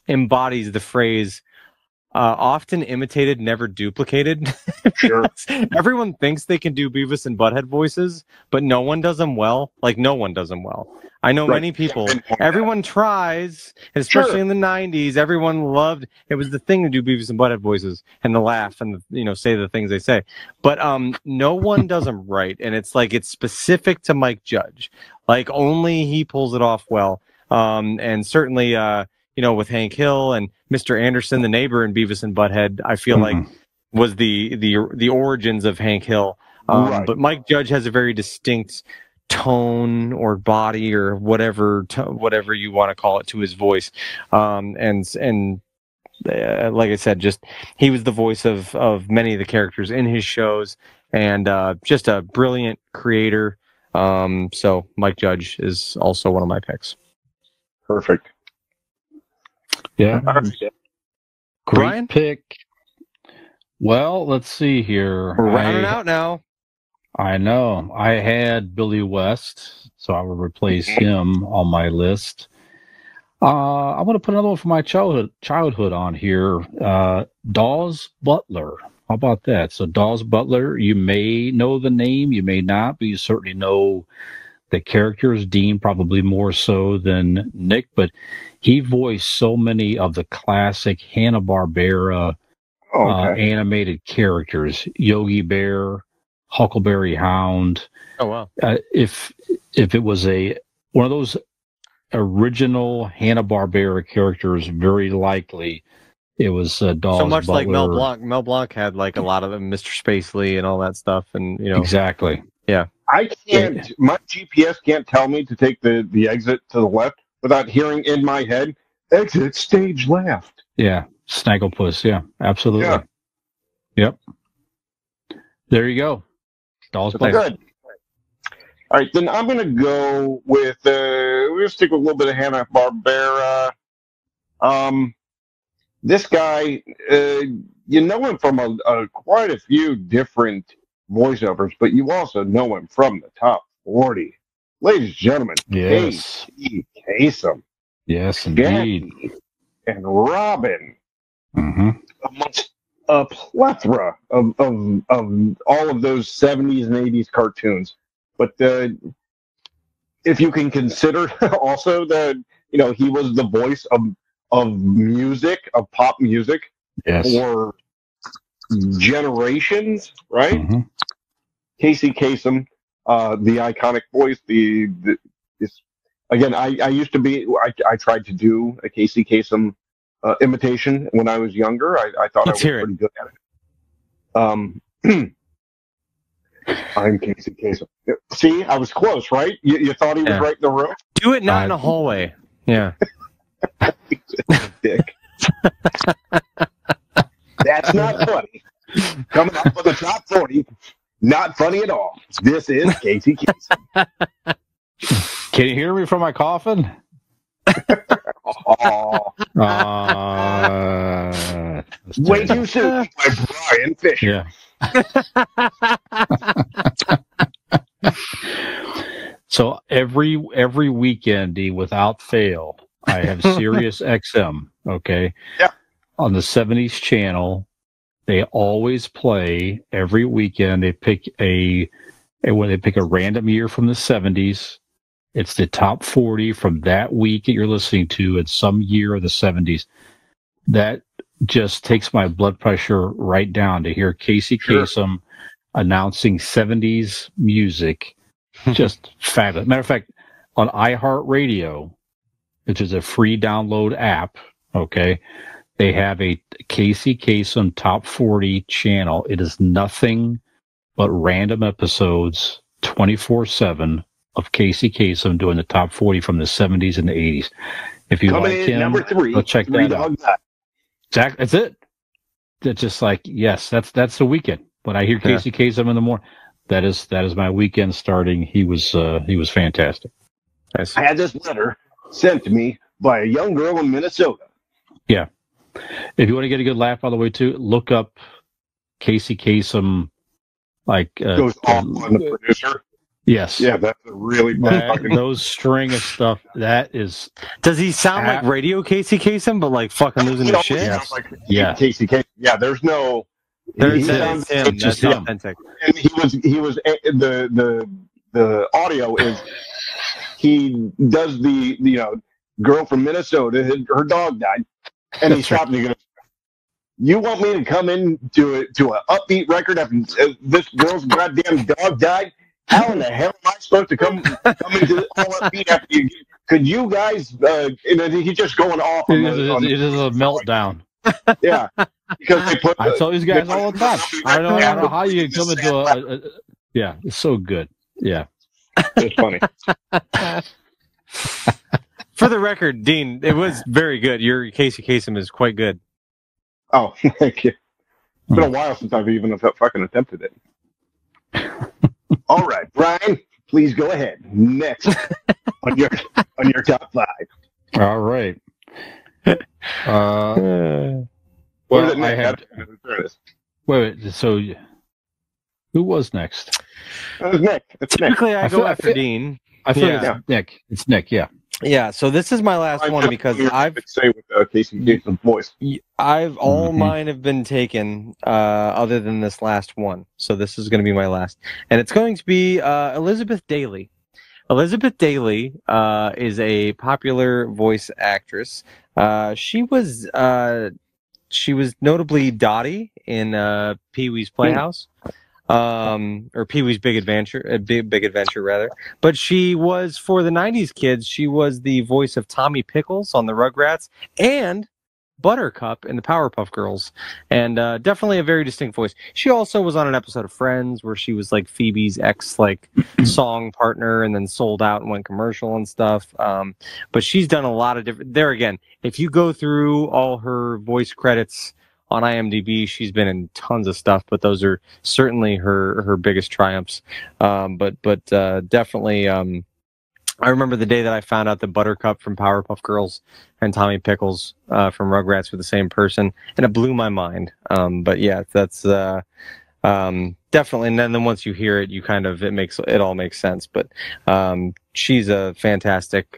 embodies the phrase often imitated, never duplicated. Sure. Everyone thinks they can do Beavis and Butthead voices, but no one does them well. Like, no one does them well. I know many people. Everyone tries, especially in the 90s. Everyone loved. It was the thing to do Beavis and Butthead voices and to laugh and say the things they say. But no one does them right, and it's like it's specific to Mike Judge. Like only he pulls it off well. And certainly, with Hank Hill and Mr. Anderson, the neighbor in Beavis and Butthead, I feel like was the origins of Hank Hill. But Mike Judge has a very distinct tone or body or whatever you want to call it to his voice. And like I said, just he was the voice of many of the characters in his shows, and just a brilliant creator. So Mike Judge is also one of my picks. Perfect. Yeah. Great Brian? pick. Well, let's see here. We're rounding out now. I know. I had Billy West, so I will replace him on my list. I'm going to put another one from my childhood on here. Dawes Butler. How about that? So Dawes Butler, you may know the name, you may not, but you certainly know the characters. Dean probably more so than Nick, but he voiced so many of the classic Hanna-Barbera animated characters. Yogi Bear, Huckleberry Hound. Oh wow! If it was one of those original Hanna-Barbera characters, very likely it was Dawes So much Butler. like Mel Blanc. Mel Blanc had like a lot of them, Mr. Spacely and all that stuff, and Exactly. Yeah. I can't. My GPS can't tell me to take the exit to the left without hearing in my head, exit stage left. Yeah, Snagglepuss. Yeah, absolutely. Yeah. Yep. There you go. Dawes Butler. Good. All right, then I'm going to go with. We're going to stick with a little bit of Hanna-Barbera. This guy, you know him from quite a few different voiceovers, but you also know him from the top 40. Ladies and gentlemen, Yes. Casey Kasem. Yes, indeed. Jackie and Robin, Mm-hmm. amongst a plethora of all of those 70s and 80s cartoons. But if you can consider also that, he was the voice of music, of pop music, Yes. for generations, right? Mm-hmm. Casey Kasem, the iconic voice, again, I used to be, I tried to do a Casey Kasem imitation when I was younger. I thought Let's I hear was it. pretty good at it. I'm Casey Kasem. See, I was close, right? You thought he was right in the room? Do it not in a hallway. Yeah. Dick. That's not funny. Coming up with the top 40, not funny at all. This is Casey Kasem. Can you hear me from my coffin? Oh, way too soon by Brian Fisher. Yeah. So every weekend, without fail, I have Sirius XM. Okay. Yeah. On the 70s channel, they always play every weekend. They pick a random year from the 70s. It's the top 40 from that week that you're listening to in some year of the 70s. That just takes my blood pressure right down to hear Casey Kasem announcing 70s music. Just fabulous. Matter of fact, on iHeartRadio, which is a free download app, okay, they have a Casey Kasem top 40 channel. It is nothing but random episodes 24/7 of Casey Kasem doing the top 40 from the 70s and the 80s. If you Coming like in him, number 3, go check Three that out. Dog Night. Exactly, that's it. It's just like, yes, that's the weekend. When I hear Casey Kasem in the morning, that is my weekend starting. He was fantastic. Nice. I had this letter sent to me by a young girl in Minnesota. Yeah. If you want to get a good laugh, by the way, too, look up Casey Kasem. Goes off on the producer. Yes. Yeah, that's a really those string of stuff. That is. Does he sound like radio Casey Kasem, but like fucking losing his shit? Sounds like Yeah. Casey Kasem. Yeah, there's no. There's he sounds him. just That's him. authentic. And he was the audio is he does the girl from Minnesota, her dog died, and he stopped and he goes, "You want me to come in to an upbeat record after this girl's goddamn dog died? How in the hell am I supposed to come into all upbeat after you? Could you guys?" And then he's just going off. It is a meltdown. Yeah, because they put. I tell these guys all the time. I don't know how you can come into a. Yeah, it's so good. Yeah, it's funny. For the record, Dean, it was very good. Your Casey Kasem is quite good. Oh, thank you. It's been a while since I've even fucking attempted it. All right, Brian, please go ahead. Next on your top 5. All right. Well, I had. Wait. So, who was next? It's Nick. It's Nick. Typically, I go after Dean. I feel Yeah. it's Nick. It's Nick. Yeah. Yeah, so this is my last one because I've say with Casey Kasem's voice. all mine have been taken other than this last one. So this is going to be my last, and it's going to be Elizabeth Daily. Elizabeth Daily is a popular voice actress. She was notably Dottie in Pee-wee's Playhouse. Or Pee-wee's Big Adventure, Big Adventure rather. But she was, for the 90s kids, she was the voice of Tommy Pickles on the Rugrats and Buttercup in the Powerpuff Girls, and definitely a very distinct voice. She also was on an episode of Friends where she was like Phoebe's ex song partner, and then sold out and went commercial and stuff. But she's done a lot of different. There again, if you go through all her voice credits on IMDb, she's been in tons of stuff, but those are certainly her biggest triumphs. But definitely, I remember the day that I found out that Buttercup from Powerpuff Girls and Tommy Pickles from Rugrats were the same person, and it blew my mind. But yeah, that's definitely. And then once you hear it, it all makes sense. But she's a fantastic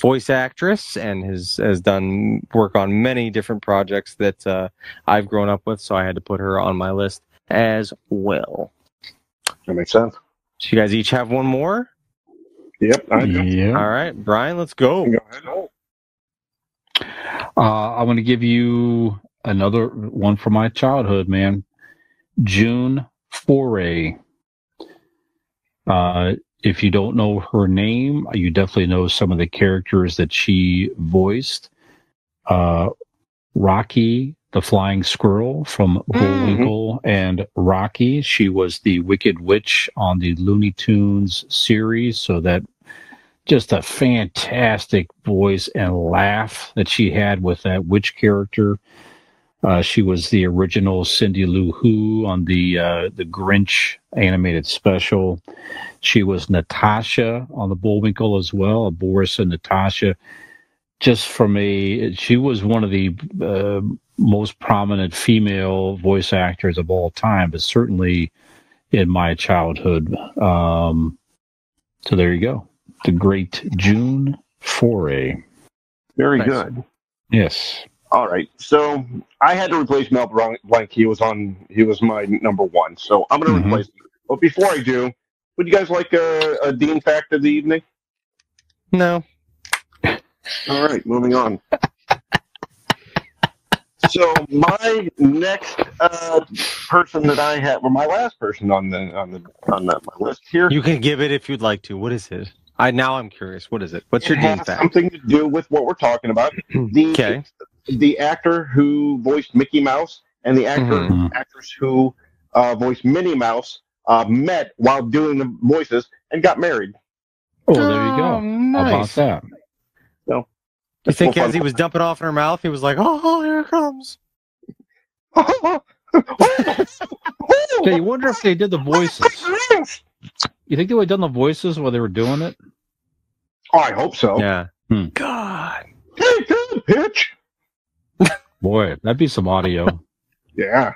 voice actress and has done work on many different projects that I've grown up with, so I had to put her on my list as well. That makes sense. So you guys each have one more? Yep. I do. Yeah. All right, Brian, let's go. Go ahead. I'm going to give you another one from my childhood, man. June Foray. If you don't know her name, you definitely know some of the characters that she voiced. Rocky, the Flying Squirrel from Bullwinkle and Rocky. She was the Wicked Witch on the Looney Tunes series, so that just a fantastic voice and laugh that she had with that witch character. She was the original Cindy Lou Who on the Grinch animated special. She was Natasha on the Bullwinkle as well, Boris and Natasha. She was one of the most prominent female voice actors of all time, but certainly in my childhood. So there you go. The great June Foray. Very Nice. good. Yes. All right, so I had to replace Mel Blanc. He was my number one, so I'm going to replace him. But before I do, would you guys like a Dean fact of the evening? No. All right, moving on. So my next person that I have, or my last person on my list here, You can give it if you'd like to. What is it? I'm curious. What is it? What's your it Dean has fact? something to do with what we're talking about. Okay. The actor who voiced Mickey Mouse and the actress who voiced Minnie Mouse met while doing the voices and got married. Oh, there you go. Nice. How about that? So, You think as he was dumping off in her mouth, he was like, "Oh, here it comes." Okay, you wonder if they did the voices. You think they would have done the voices while they were doing it? Oh, I hope so. Yeah. Hmm. God. Hey, good pitch. Boy, that'd be some audio. Yeah.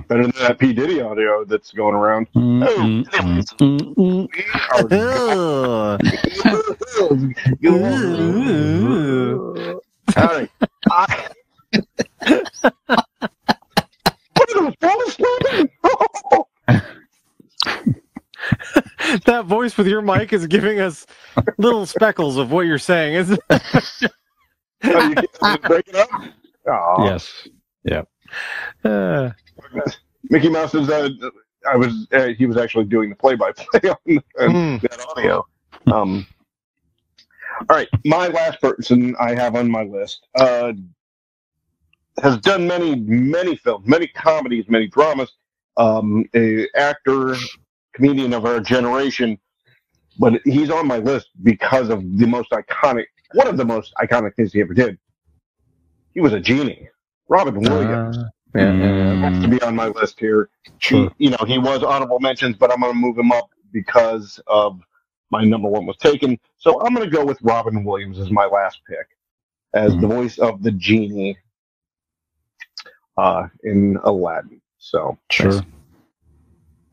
Better than that P. Diddy audio that's going around. All right. What are those balls slapping? That voice with your mic is giving us little speckles of what you're saying, isn't it? Oh, you can't break it up? Aw. Yes. Yeah. Mickey Mouse is he was actually doing the play-by-play on that audio. All right, my last person I have on my list has done many films, many comedies, many dramas. A actor, comedian of our generation, but he's on my list because of one of the most iconic things he ever did. He was a genie, Robin Williams. Has to be on my list here. Sure. He was honorable mentions, but I'm going to move him up because of my number one was taken. So I'm going to go with Robin Williams as my last pick, as the voice of the genie in Aladdin. So Sure.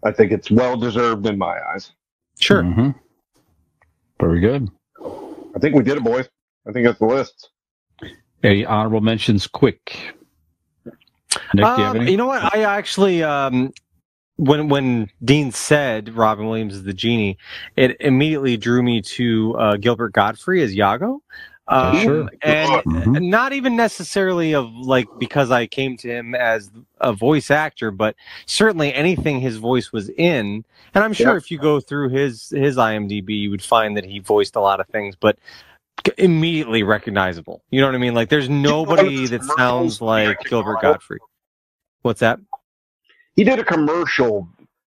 I think it's well deserved in my eyes. Sure. Mm-hmm. Very good. I think we did it, boys. I think that's the list. Any honorable mentions, quick? Nick, do you have any? You know what? I actually, when Dean said Robin Williams is the genie, it immediately drew me to Gilbert Godfrey as Iago. Sure. And Mhm. not even necessarily of like because I came to him as a voice actor, but certainly anything his voice was in. And I'm sure if you go through his IMDb, you would find that he voiced a lot of things, but immediately recognizable. You know what I mean? Like there's nobody that sounds like Gilbert Godfrey. What's that? He did a commercial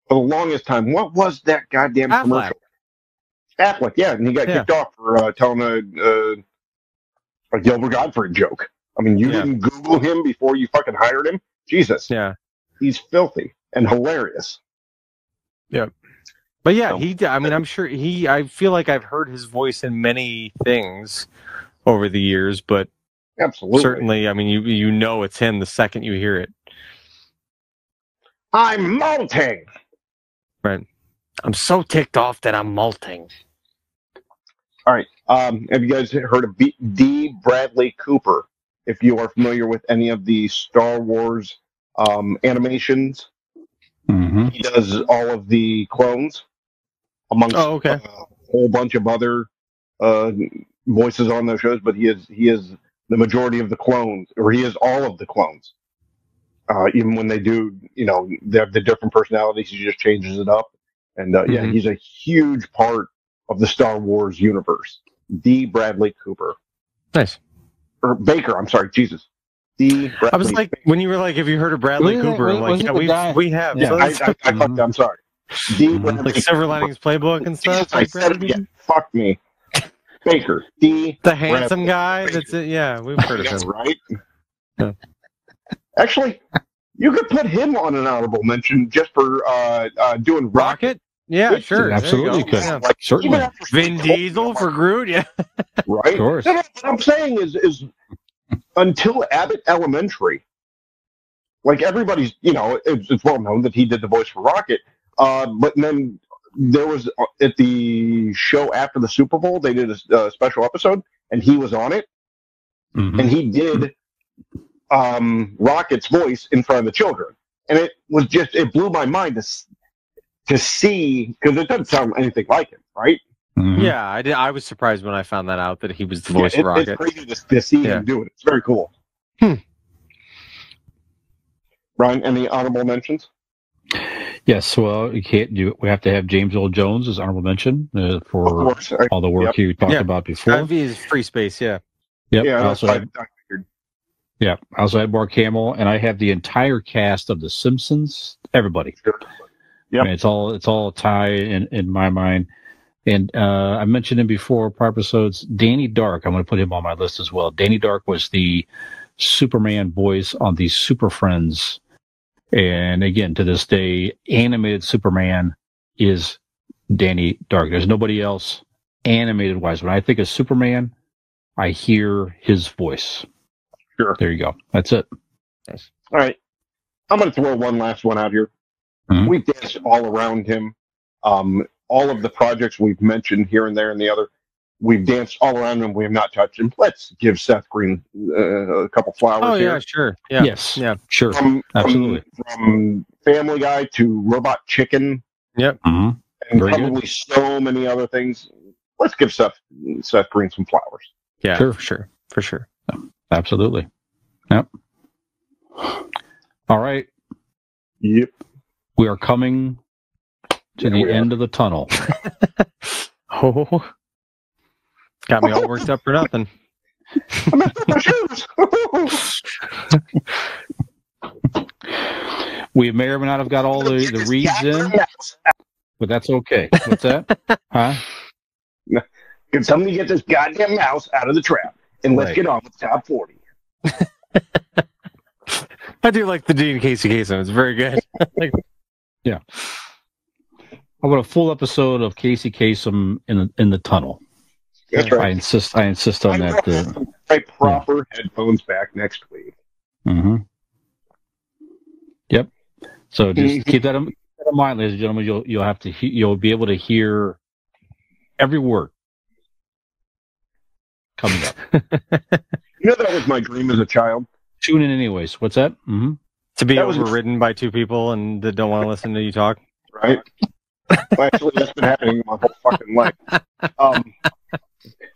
for the longest time. What was that goddamn commercial? Affleck, yeah, and he got kicked off for telling a Gilbert Godfrey joke. I mean, you didn't Google him before you fucking hired him? Jesus. Yeah. He's filthy and hilarious. Yeah. But yeah, I mean, I'm sure I feel like I've heard his voice in many things over the years, but absolutely. Certainly, I mean, you know it's him the second you hear it. I'm molting. Right. I'm so ticked off that I'm molting. All right. Have you guys heard of D. Bradley Cooper? If you are familiar with any of the Star Wars animations, he does all of the clones amongst a whole bunch of other voices on those shows. But he is the majority of the clones, or he is all of the clones. Even when they do, they have the different personalities, he just changes it up. And yeah, he's a huge part of the Star Wars universe. D. Bradley Cooper. Nice. Or Baker, I'm sorry, Jesus. D. Bradley I was like, Baker. when you were like, have you heard of Bradley Cooper? I'm like, yeah, we have. Yeah. So I fucked, I'm sorry. D. Bradley like Silver Linings Playbook and stuff. Jesus, I said it again. Fuck me. Baker. D. The handsome Bradley guy. Baker. That's it. Yeah, we've heard of him. Right? Yeah. Actually, you could put him on an honorable mention just for doing Rocket. Yeah, sure. Absolutely There you go. could. Yeah. Like, Certainly. even after Vin Diesel for Groot. Yeah. right? Of course. No, what I'm saying is until Abbott Elementary, like everybody's, it's well known that he did the voice for Rocket. But then there was at the show after the Super Bowl, they did a special episode, and he was on it, and he did Rocket's voice in front of the children, and it blew my mind to see, because it doesn't sound anything like him, right? Yeah, I was surprised when I found that out that he was the voice of Rocket. It's crazy to see him do it. It's very cool. Brian, any honorable mentions? Yes, well, you can't do it. We have to have James Earl Jones as honorable mention for all the work you talked about before. Is free space, yeah. Yep. Yeah, I also had Mark Hamill, and I have the entire cast of The Simpsons. Everybody. Sure. Yep. I mean, it's all a tie in my mind. And I mentioned him before, prior episodes. Danny Dark, I'm going to put him on my list as well. Danny Dark was the Superman voice on the Super Friends. And again, to this day, animated Superman is Danny Dark. There's nobody else animated-wise. When I think of Superman, I hear his voice. Sure. There you go. That's it. Nice. All right. I'm going to throw one last one out here. We danced all around him. All of the projects we've mentioned here and there and the other, we've danced all around him. We have not touched him. Let's give Seth Green a couple flowers here. Oh, yeah, sure. Yeah. Yes. Yeah. Sure. Absolutely. From Family Guy to Robot Chicken. Yep. And Very probably good. so many other things. Let's give Seth Green some flowers. Yeah, Sure. For sure. Absolutely. Yep. All right. Yep. We are coming to the end of the tunnel. Oh, got me all worked up for nothing. I'm after my shoes. We may or may not have got all the reads in, but that's okay. What's that? Huh? Can somebody get this goddamn mouse out of the trap? And let's get on with top 40. I do like the Dean Casey Kasem. It's very good. Yeah. I want a full episode of Casey Kasem in the tunnel. That's right. I insist on that. My proper headphones back next week. Yep. So just keep that in mind, ladies and gentlemen, you'll have to you'll be able to hear every word coming up. You know, that was my dream as a child. Tune in anyways. What's that? Mm-hmm. To be That was- overridden by two people and that don't want to listen to you talk. Right? Well, actually, that's been happening my whole fucking life.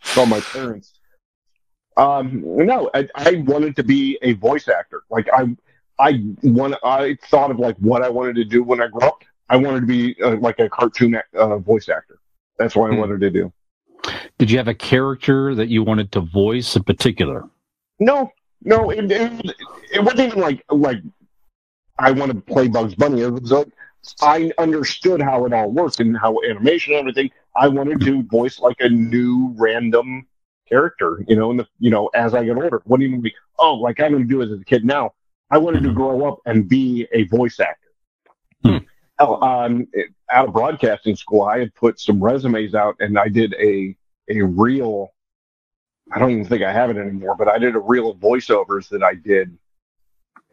From my parents. No, I wanted to be a voice actor. Like I thought of like what I wanted to do when I grew up. I wanted to be like a cartoon voice actor. That's what I wanted to do. Did you have a character that you wanted to voice in particular? No, it wasn't even like I want to play Bugs Bunny. It was like I understood how it all worked and how animation and everything. I wanted to voice like a new random character, as I get older. Wouldn't even be like I'm going to do it as a kid now. I wanted to grow up and be a voice actor. Out of broadcasting school, I had put some resumes out, and I did a reel. I don't even think I have it anymore, but I did a reel of voiceovers that I did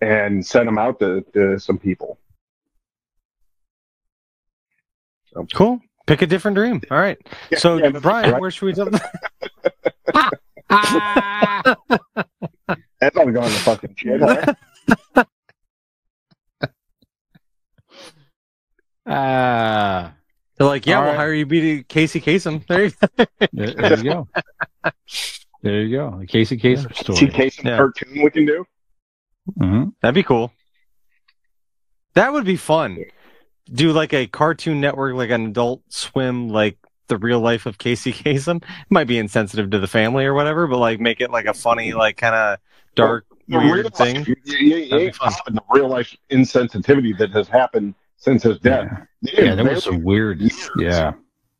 and sent them out to some people. So. Cool. Pick a different dream. All right. Yeah, So, yeah, Brian, right. where should we jump? That's all going to fucking shit. Huh? They're like, yeah, All we'll right. hire you be Casey Kasem. There you There you go. There you go. The Casey Kasem story. See, Casey cartoon we can do. Mm-hmm. That'd be cool. That would be fun. Do like a Cartoon Network, like an Adult Swim, like the real life of Casey Kasem. It might be insensitive to the family or whatever, but like make it like a funny, like kind of dark, weird thing. You ain't popping the real life insensitivity that has happened since his death. Yeah, that was some weird. Yeah.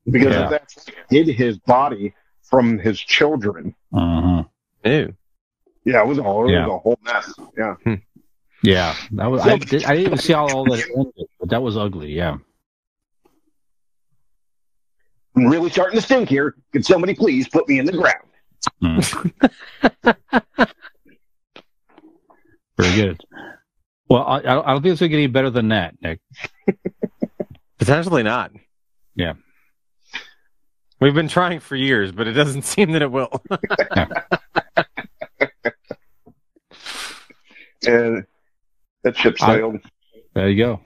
Because that's hid his body from his children. Mm-hmm. Ew. Yeah, it was a whole mess. Yeah. Yeah, that was. I didn't even see all that ended, but that was ugly. Yeah. I'm really starting to stink here. Could somebody please put me in the ground? Very good. Well, I don't think it's going to get any better than that, Nick. Potentially not. Yeah. We've been trying for years, but it doesn't seem that it will. And that ship sailed. There you go.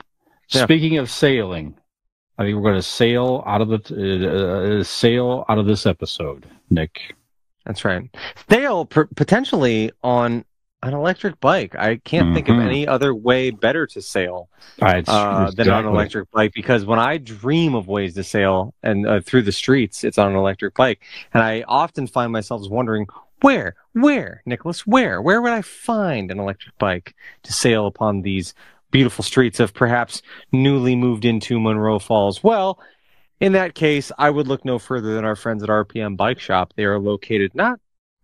Yeah. Speaking of sailing, I think we're going to sail out of this episode, Nick. That's right. Sail potentially on an electric bike. I can't think of any other way better to sail than on an electric bike, because when I dream of ways to sail and through the streets, it's on an electric bike. And I often find myself wondering, where, Nicholas, where would I find an electric bike to sail upon these beautiful streets of perhaps newly moved into Monroe Falls? Well, in that case, I would look no further than our friends at RPM Bike Shop. They are located not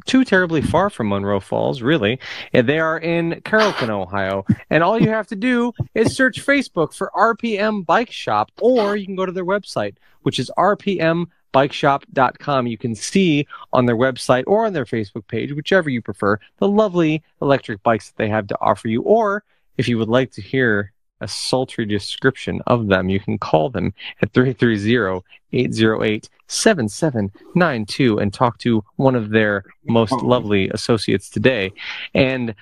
too terribly far from Monroe Falls, really. And they are in Carrollton, Ohio. And all you have to do is search Facebook for RPM Bike Shop, or you can go to their website, which is rpmbikeshop.com. You can see on their website or on their Facebook page, whichever you prefer, the lovely electric bikes that they have to offer you. Or if you would like to hear a sultry description of them, you can call them at 330-808-7792 and talk to one of their most lovely associates today, and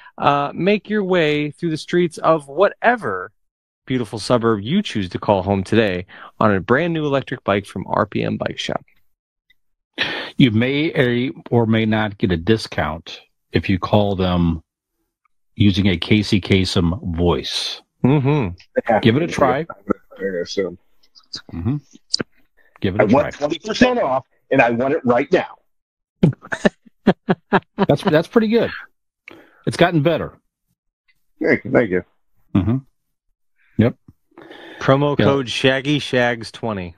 make your way through the streets of whatever beautiful suburb you choose to call home today on a brand new electric bike from RPM Bike Shop. You may or may not get a discount if you call them using a Casey Kasem voice. Mm-hmm. Give it a try. I assume. Mm-hmm. Give it I a try. want 20% off, and I want it right now. That's pretty good. It's gotten better. Thank you. Mm-hmm. Yep. Promo code Shaggy Shags 20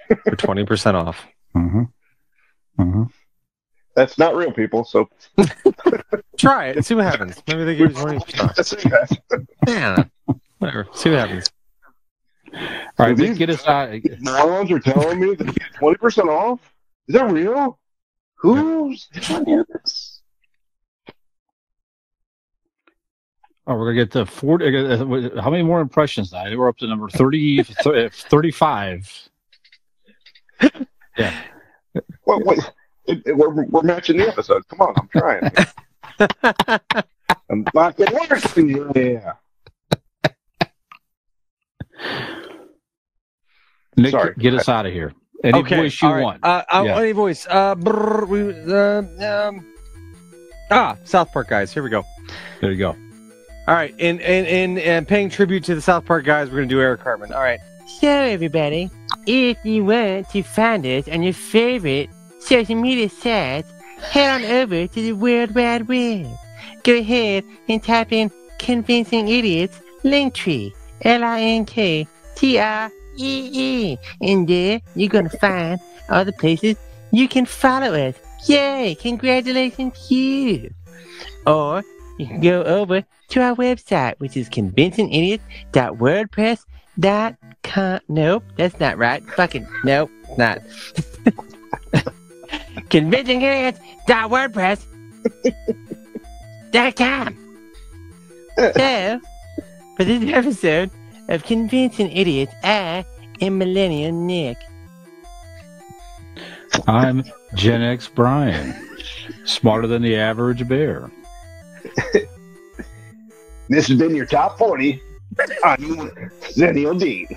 for 20% off. Mm-hmm. Mm-hmm. That's not real, people. So Try it and see what happens. Maybe they give you 20%. Yeah. Whatever. See what happens. All right, let's get us out. Morons are telling me that 20% off? Is that real? Who's telling you this? Oh, we're gonna get to 40. How many more impressions now? We're up to number 30, 35. Yeah. We're matching the episode. Come on, I'm trying. I'm not getting worse. Yeah. Nick, Sorry. get us out of here. Any voice you want. Any voice. South Park guys. Here we go. There you go. All right. In paying tribute to the South Park guys, we're going to do Eric Cartman. All right. So, everybody, if you want to find us on your favorite social media sites, head on over to the World Wide Web. Go ahead and type in Convincing Idiots Linktree, LINKTREE. And there you're going to find all the places you can follow us. Yay! Congratulations, you! Or you can go over to our website, which is convincingidiots.wordpress.com. Nope, that's not right. Fucking nope, not. convincingidiots.wordpress.com. So, for this episode of Convincing Idiots, I am Millennial Nick. I'm Gen X Brian. Smarter than the average bear. This has been your top 40. I'm Zennial Dean.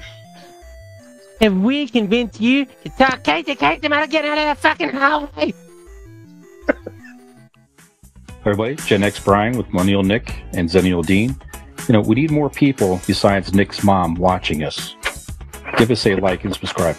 If we convince you to talk case to case, them out of getting out of the fucking hallway. Everybody, Gen X Brian with Millennial Nick and Zennial Dean. You know, we need more people besides Nick's mom watching us. Give us a like and subscribe.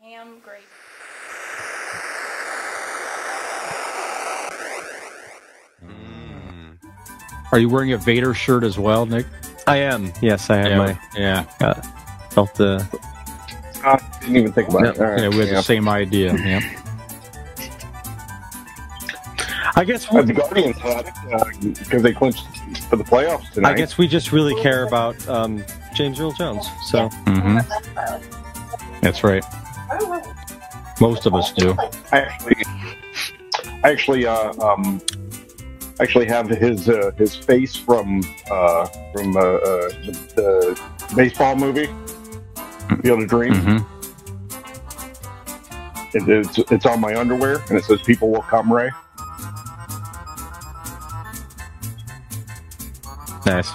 Ham grape. Are you wearing a Vader shirt as well, Nick? I am. Yes, I am. Yeah. Felt the. Didn't even think about it. All right. Yeah, we had the same idea. Yeah. I guess The Guardians had it because they clinched for the playoffs tonight. I guess we just really care about James Earl Jones. So That's right. Most of us do. I actually have his face from the baseball movie, Field of Dreams. It's on my underwear, and it says "People will come, Ray." nice.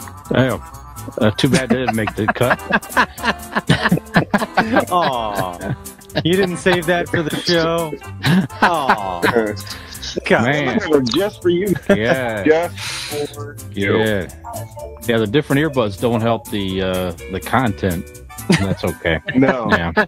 Oh, too bad they didn't make the cut. Aw, you didn't save that for the show. Aw, God. Man. Just for you. Yeah. Just for you. Yeah. Yeah, the different earbuds don't help the content. That's okay. No. Yeah.